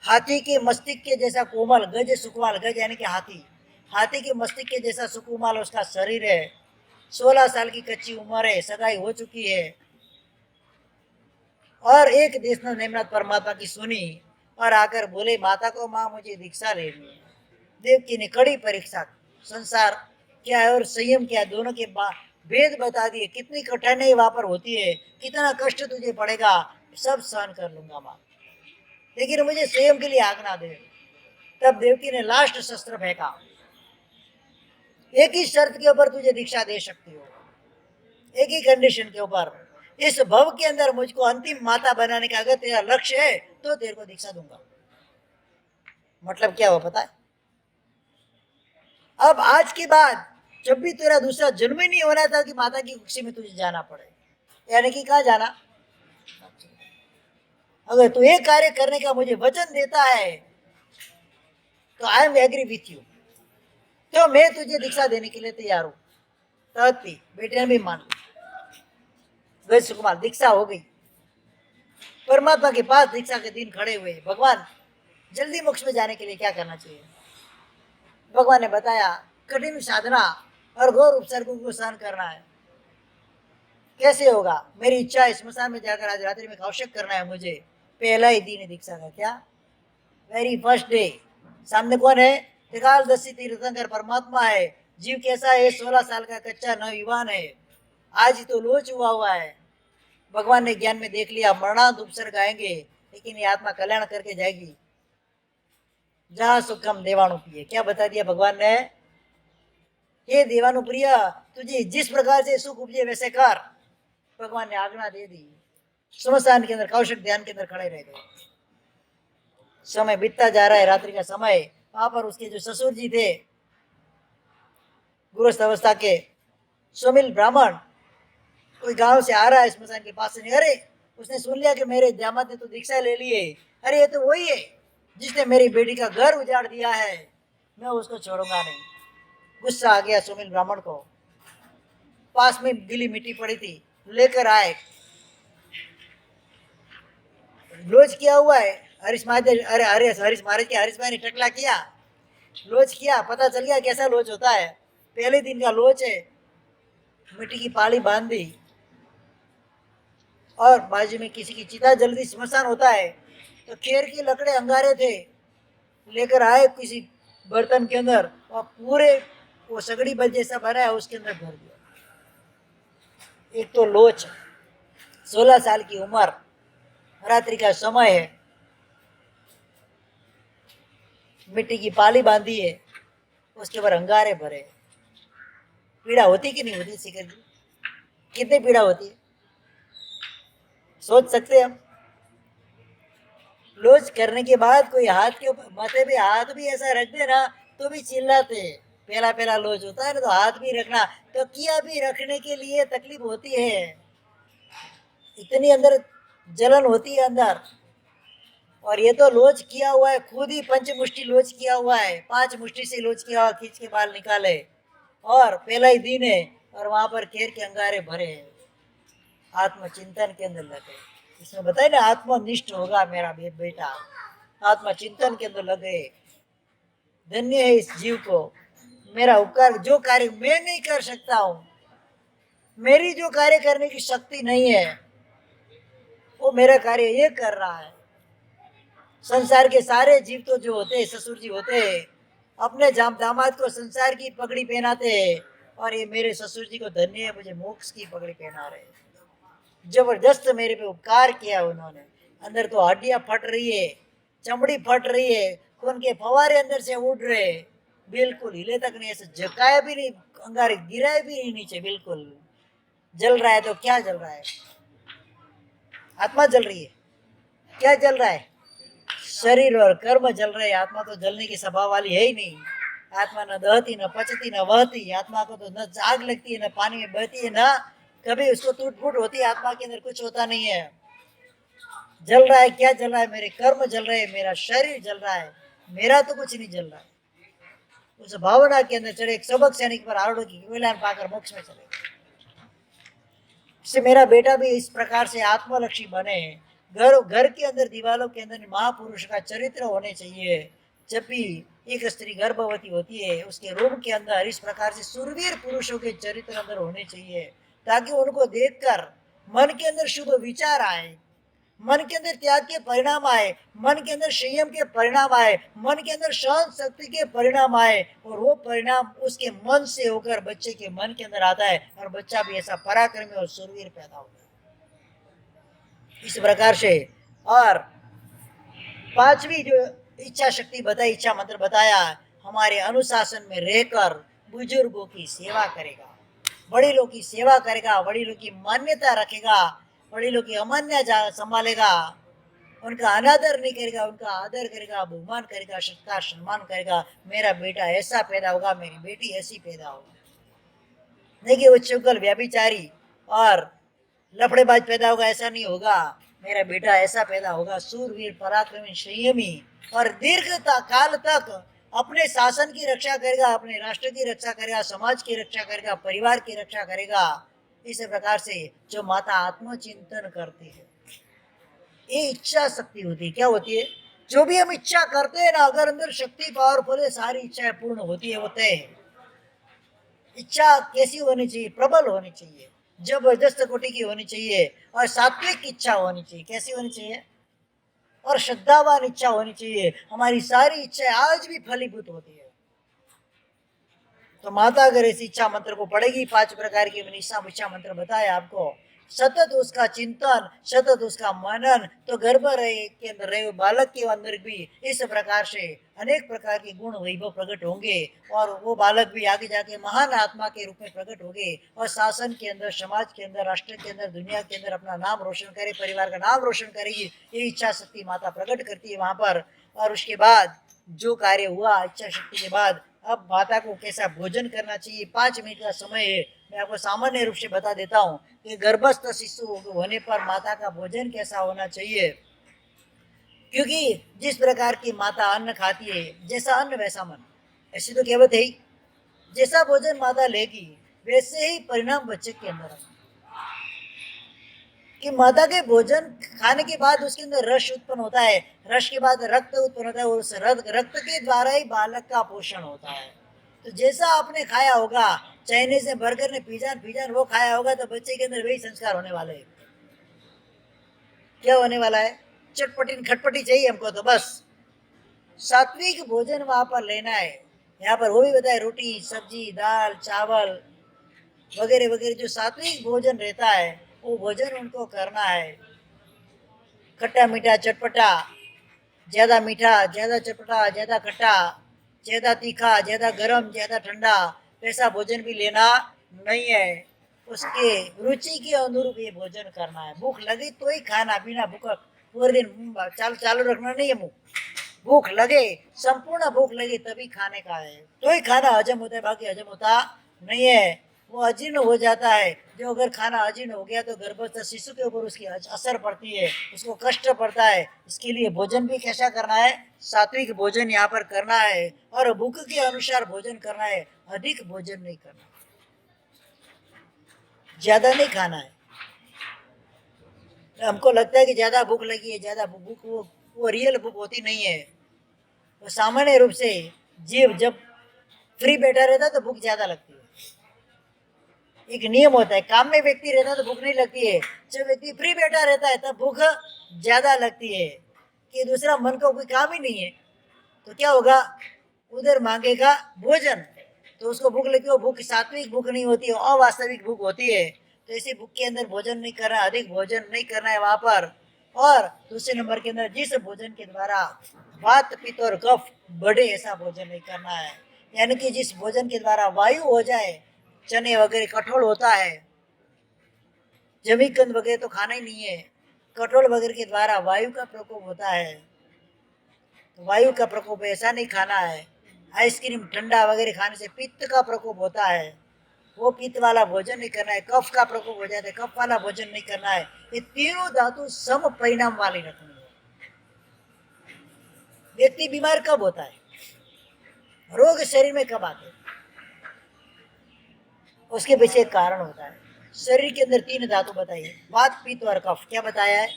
हाथी के मस्तिष्क के जैसा कोमल, गज सुकुमाल, गज यानी कि हाथी, हाथी के मस्तिष्क के जैसा सुकुमाल उसका शरीर है। 16 साल की कच्ची उम्र है, सगाई हो चुकी है। और एक देश ने नेमनाथ परमात्मा की सुनी और आकर बोले माता को, माँ मुझे दीक्षा लेनी है। देवकी ने कड़ी परीक्षा, संसार क्या है और संयम क्या है, दोनों के भेद बता दिए। कितनी कठिनाई वहां पर होती है, कितना कष्ट तुझे पड़ेगा, सब सहन कर लूंगा माँ, लेकिन मुझे संयम के लिए आज्ञा दे। तब देवकी ने लास्ट शस्त्र फेंका, एक ही शर्त के ऊपर तुझे दीक्षा दे सकती हो, एक ही कंडीशन के ऊपर, इस भव के अंदर मुझको अंतिम माता बनाने का अगर तेरा लक्ष्य है तो तेरे को दीक्षा दूंगा। मतलब क्या हुआ पता है? अब आज के बाद जब भी तेरा दूसरा जन्म ही नहीं होना था कि माता की खुशी में तुझे जाना पड़े, यानी कि कहाँ जाना? अगर तू एक कार्य करने का मुझे वचन देता है तो I am agree with you, तो मैं तुझे दीक्षा देने के लिए तैयार हूं। तभी बेटे ने भी मान लिया, गज सुकुमार दीक्षा हो गई। परमात्मा के पास दीक्षा के दिन खड़े हुए, भगवान जल्दी मोक्ष में जाने के लिए क्या करना चाहिए? भगवान ने बताया, कठिन साधना और घोर उपसर्गों को सहन करना है। कैसे होगा? मेरी इच्छा है स्मशान में जाकर आज रात्रि में आवश्यक करना है मुझे। पहला ही दिन है दीक्षा का। क्या? Very first day. सामने कौन है? त्रिकालदर्शी तीर्थंकर परमात्मा है। जीव कैसा है? 16 साल का कच्चा नवयुवान है, आज ही तो लोच हुआ है। भगवान ने ज्ञान में देख लिया, मरणांत उपसर्ग आएंगे लेकिन ये आत्मा कल्याण करके जाएगी। जहां सुखम देवाणु प्रिय, क्या बता दिया भगवान ने? ये देवानु प्रिय, तुझे जिस प्रकार से सुख उपजे वैसे कर। भगवान ने आज्ञा दे दी। स्मशान के अंदर कौशिक ध्यान के अंदर खड़े रह गए। समय बीतता जा रहा है, रात्रि का समय। वहां पर उसके जो ससुर जी थे गृहस्थ अवस्था के, सुमिल ब्राह्मण, कोई गांव से आ रहा है स्मशान के पास से, अरे उसने सुन लिया कि मेरे दामाद ने तो दीक्षा ले ली है, अरे ये तो वही है जिसने मेरी बेटी का घर उजाड़ दिया है, मैं उसको छोड़ूंगा नहीं। गुस्सा आ गया सुमिल ब्राह्मण को। पास में गीली मिट्टी पड़ी थी, लेकर आए। लोच किया हुआ है हरीश महाराज, अरे हरीश महाराज के हरीश भाई ने टकला किया, लोच किया, पता चल गया कैसा लोच होता है। पहले दिन का लोच है। मिट्टी की पाली बांध दी और बाजू में किसी की चिता जल्दी स्मशान होता है तो खेर की लकड़े अंगारे थे, लेकर आए किसी बर्तन के अंदर और पूरे वो सगड़ी बल जैसा भरा है उसके अंदर भर दिया। एक तो लोच, 16 साल की उम्र, रात्रि का समय है, मिट्टी की पाली बांधी है, उसके ऊपर अंगारे भरे। पीड़ा होती कि नहीं होती? शिखर जी, कितनी पीड़ा होती है सोच सकते हैं हम? लोच करने के बाद कोई हाथ के ऊपर माथे पे हाथ भी ऐसा रख दे ना तो भी चिल्लाते। पहला पहला लोच होता है ना तो हाथ भी रखना, तो किया भी रखने के लिए तकलीफ होती है। इतनी अंदर जलन होती है अंदर। और ये तो लोच किया हुआ है, खुद ही पंचमुष्टि लोच किया हुआ है, 5 मुष्टि से लोच किया हुआ, खींच के बाल निकाले और पहला ही दिन है और वहां पर केर के अंगारे भरे हैं, आत्मचिंतन के अंदर लगे। इसमें बताए ना, आत्मनिष्ठ होगा मेरा बेटा, आत्मचिंतन के अंदर लगे। धन्य है इस जीव को, मेरा उपकार, जो कार्य मैं नहीं कर सकता हूं, मेरी जो कार्य करने की शक्ति नहीं है, वो मेरा कार्य ये कर रहा है। संसार के सारे जीव तो जो होते हैं, ससुर जी होते हैं, अपने दामाद को संसार की पगड़ी पहनाते हैं, और ये मेरे ससुर जी को धन्य है, मुझे मोक्ष की पगड़ी पहना रहे। जबरदस्त मेरे पे उपकार किया उन्होंने। अंदर तो हड्डियां फट रही है, चमड़ी फट रही है, खून के फवारे अंदर से उड़ रहे, बिल्कुल हिले तक नहीं, ऐसे झकाया भी नहीं, अंगारे गिराए भी नहीं नीचे, बिल्कुल जल रहा है। तो क्या जल रहा है? आत्मा जल रही है। क्या जल रहा है? शरीर और कर्म जल रहे। आत्मा तो जलने की स्वभाव वाली है ही नहीं। आत्मा न दहती, न पचती, न वहती। आत्मा को तो न आग लगती है, न पानी में बहती है, न कभी उसको टूट फूट होती है। आत्मा के अंदर कुछ होता नहीं है। जल रहा है, क्या जल रहा है? मेरे कर्म जल रहे हैं, मेरा शरीर जल रहा है, मेरा तो कुछ नहीं जल रहा है। उस भावना के अंदर चढ़े, एक सबक सैनिक पर आरोड़ की विलान पाकर मोक्ष में चले। इससे मेरा बेटा भी इस प्रकार से आत्मलक्षी बने। घर के अंदर, दीवारों के अंदर महापुरुष का चरित्र होने चाहिए। जब भी एक स्त्री गर्भवती होती है, उसके रूम के अंदर इस प्रकार से सुरवीर पुरुषों के चरित्र अंदर होने चाहिए, ताकि उनको देखकर मन के अंदर शुभ विचार आए, मन के अंदर त्याग के परिणाम आए, मन के अंदर संयम के परिणाम आए, मन के अंदर सहन शक्ति के परिणाम आए, और वो परिणाम उसके मन से होकर बच्चे के मन के अंदर आता है, और बच्चा भी ऐसा पराक्रमी और शूरवीर पैदा होता है। इस प्रकार से। और 5वीं जो इच्छा शक्ति बताई, इच्छा मंत्र बताया, हमारे अनुशासन में रहकर बुजुर्गों की सेवा करेगा, बड़ीलों की सेवा करेगा, बड़ीलों की मान्यता रखेगा, बड़ीलों की अमान्य संभालेगा, उनका अनादर नहीं करेगा, उनका आदर करेगा, बहुमान करेगा, सत्कार सम्मान करेगा। मेरा बेटा ऐसा पैदा होगा, मेरी बेटी ऐसी पैदा होगी। नहीं कि वो चुगल व्यभिचारी और लफड़ेबाज पैदा होगा, ऐसा नहीं होगा। मेरा बेटा ऐसा पैदा होगा, सूरवीर, पराक्रमी, संयमी, और दीर्घ काल तक अपने शासन की रक्षा करेगा, अपने राष्ट्र की रक्षा करेगा, समाज की रक्षा करेगा, परिवार की रक्षा करेगा। इस प्रकार से जो माता आत्मचिंतन करती है, ये इच्छा शक्ति होती है। क्या होती है? जो भी हम इच्छा करते हैं ना, अगर अंदर शक्ति पावरफुल है, सारी इच्छाएं पूर्ण होती है, वो तय है। इच्छा कैसी होनी चाहिए? प्रबल होनी चाहिए, जबरदस्त कोटि की होनी चाहिए, और सात्विक इच्छा होनी चाहिए। कैसी होनी चाहिए? और श्रद्धावान इच्छा होनी चाहिए। हमारी सारी इच्छाएं आज भी फलीभूत होती है। तो माता अगर इस इच्छा मंत्र को पढ़ेगी, 5 प्रकार की मैंने इच्छा मंत्र बताया आपको, सतत उसका चिंतन, सतत उसका मनन, तो गर्भ रहे के अंदर रहे बालक के अंदर भी इस प्रकार से अनेक प्रकार के गुण वैभव प्रकट होंगे, और वो बालक भी आगे जाके महान आत्मा के रूप में प्रकट होंगे, और शासन के अंदर, समाज के अंदर, राष्ट्र के अंदर, दुनिया के अंदर अपना नाम रोशन करे, परिवार का नाम रोशन करेगी। ये इच्छा शक्ति माता प्रकट करती है वहां पर। और उसके बाद जो कार्य हुआ इच्छा शक्ति के बाद, अब माता को कैसा भोजन करना चाहिए, 5 मिनट का समय है। मैं आपको सामान्य रूप से बता देता हूँ कि गर्भस्थ शिशु होने पर माता का भोजन कैसा होना चाहिए। क्योंकि जिस प्रकार की माता अन्न खाती है, जैसा अन्न वैसा मन, ऐसी तो कहावत है ही। जैसा भोजन माता लेगी, वैसे ही परिणाम बच्चे के अंदर आएंगे। कि माता के भोजन खाने के बाद उसके अंदर रस उत्पन्न होता है, रस के बाद रक्त उत्पन्न होता है, और उस रक्त के द्वारा ही बालक का पोषण होता है। तो जैसा आपने खाया होगा, चाइनीज ने, बर्गर ने, पिज्जा वो खाया होगा, तो बच्चे के अंदर वही संस्कार होने वाले हैं। क्या होने वाला है? चटपटी खटपटी चाहिए हमको, तो बस सात्विक भोजन वहां पर लेना है। यहाँ पर वो भी बताए, रोटी, सब्जी, दाल, चावल वगैरह वगैरह, जो सात्विक भोजन रहता है वो भोजन उनको करना है। खट्टा मीठा चटपटा, ज्यादा मीठा, ज्यादा चटपटा, ज्यादा खट्टा, ज्यादा तीखा, ज्यादा गर्म, ज्यादा ठंडा, ऐसा भोजन भी लेना नहीं है। उसके रुचि के अनुरूप ये भोजन करना है। भूख लगी तो ही खाना, बिना भूख पूरे दिन चालू रखना नहीं है मुंह। भूख लगे, संपूर्ण भूख लगे तभी खाने का है, तो ही खाना हजम होता है, बाकी हजम होता नहीं है। वो अजीर्ण हो जाता है, जो अगर खाना अजीर्ण हो गया तो गर्भस्थ शिशु के ऊपर उसकी असर पड़ती है, उसको कष्ट पड़ता है। इसके लिए भोजन भी कैसा करना है, सात्विक भोजन यहाँ पर करना है और भूख के अनुसार भोजन करना है। अधिक भोजन नहीं करना, ज्यादा नहीं खाना है। हमको लगता है कि ज्यादा भूख लगी है, ज्यादा भूख वो रियल भूख होती नहीं है। तो सामान्य रूप से जीव जब फ्री बैठा रहता है तो भूख ज्यादा लगती है। एक नियम होता है, काम में व्यक्ति रहता है तो भूख नहीं लगती है, जब व्यक्ति फ्री बैठा रहता है तब भूख ज्यादा लगती है। कि दूसरा मन को कोई काम ही नहीं है तो क्या होगा, उधर मांगेगा भोजन तो उसको भूख लगी, वो भूख सात्विक भूख नहीं होती है, अवास्तविक भूख होती है। तो ऐसी भूख के अंदर भोजन नहीं करना, अधिक भोजन नहीं करना है वहां पर। और दूसरे नंबर के अंदर जिस भोजन के द्वारा वात पित्त और कफ बढ़े ऐसा भोजन नहीं करना है। यानी कि जिस भोजन के द्वारा वायु हो जाए, चने वगैरह कठोल होता है, जमीकंद वगैरह तो खाना ही नहीं है। कठोल वगैरह के द्वारा वायु का प्रकोप होता है, तो वायु का प्रकोप ऐसा नहीं खाना है। आइसक्रीम ठंडा वगैरह खाने से पित्त का प्रकोप होता है, वो पित्त वाला भोजन नहीं करना है। कफ का प्रकोप हो जाता है, कफ वाला भोजन नहीं करना है। ये तीनों धातु सम परिणाम वाली रखनी है। व्यक्ति बीमार कब होता है, रोग शरीर में कब आते हैं, उसके पीछे एक कारण होता है। शरीर के अंदर तीन धातु बताइए, वात पित्त और कफ, क्या बताया है।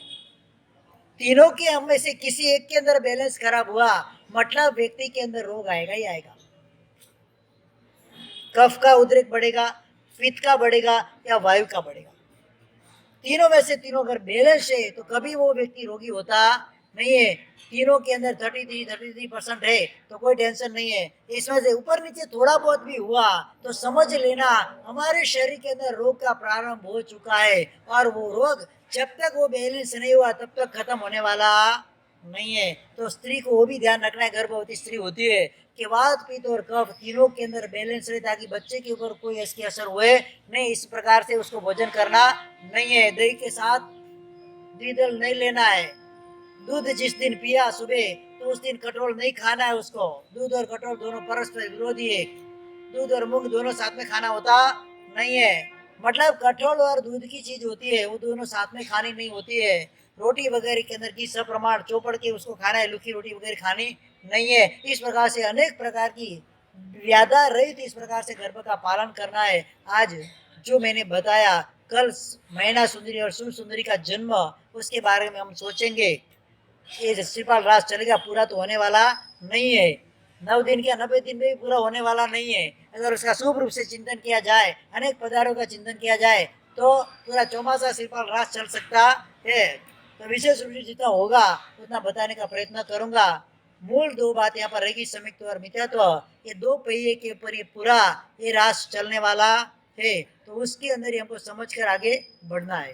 तीनों के हम में से किसी एक के अंदर बैलेंस खराब हुआ मतलब व्यक्ति के अंदर रोग आएगा ही आएगा। कफ का उद्रेक बढ़ेगा, पित्त का बढ़ेगा या वायु का बढ़ेगा। तीनों में से तीनों अगर बैलेंस है तो कभी वो व्यक्ति रोगी होता नहीं है। तीनों के अंदर 33% है तो कोई टेंशन नहीं है। इसमें से ऊपर नीचे थोड़ा बहुत भी हुआ तो समझ लेना हमारे शरीर के अंदर रोग का प्रारंभ हो चुका है, और वो रोग जब तक वो बैलेंस नहीं हुआ तब तक खत्म होने वाला नहीं है। तो स्त्री को वो भी ध्यान रखना है, गर्भवती स्त्री होती है कि वात पित्त और कफ तीनों के अंदर बैलेंस रहे, ताकि बच्चे के ऊपर कोई इसके असर हुए नहीं। इस प्रकार से उसको भोजन करना नहीं है। दही के साथ द्विदल नहीं लेना है। दूध जिस दिन पिया सुबह तो उस दिन कठोल नहीं खाना है उसको। दूध और कठोल दोनों परस्पर विरोधी है, दूध और मूंग दोनों साथ में खाना होता नहीं है। मतलब कठोल और दूध की चीज होती है, वो दोनों साथ में खानी नहीं होती है। रोटी वगैरह के अंदर की सप्रमाण चौपड़ के उसको खाना है, लुखी रोटी वगैरह खानी नहीं है। इस प्रकार से अनेक प्रकार की व्याधा रहित इस प्रकार से गर्भ का पालन करना है। आज जो मैंने बताया, कल महीना सुंदरी और सुर सुंदरी का जन्म, उसके बारे में हम सोचेंगे। ये श्रीपाल राज चलेगा, पूरा तो होने वाला नहीं है। 9 दिन क्या 90 दिन में भी पूरा होने वाला नहीं है। अगर उसका शुभ रूप से चिंतन किया जाए, अनेक पदार्थों का चिंतन किया जाए तो पूरा चौमासा श्रीपाल राज चल सकता है। तो विशेष रूप से जितना होगा उतना बताने का प्रयत्न करूंगा। मूल दो बात यहाँ पर रहेगी, संयुक्त और मिथ्यात्व। ये दो पहिए के ऊपर ये पूरा ये राज चलने वाला है, तो उसके अंदर ही हमको समझ कर आगे बढ़ना है।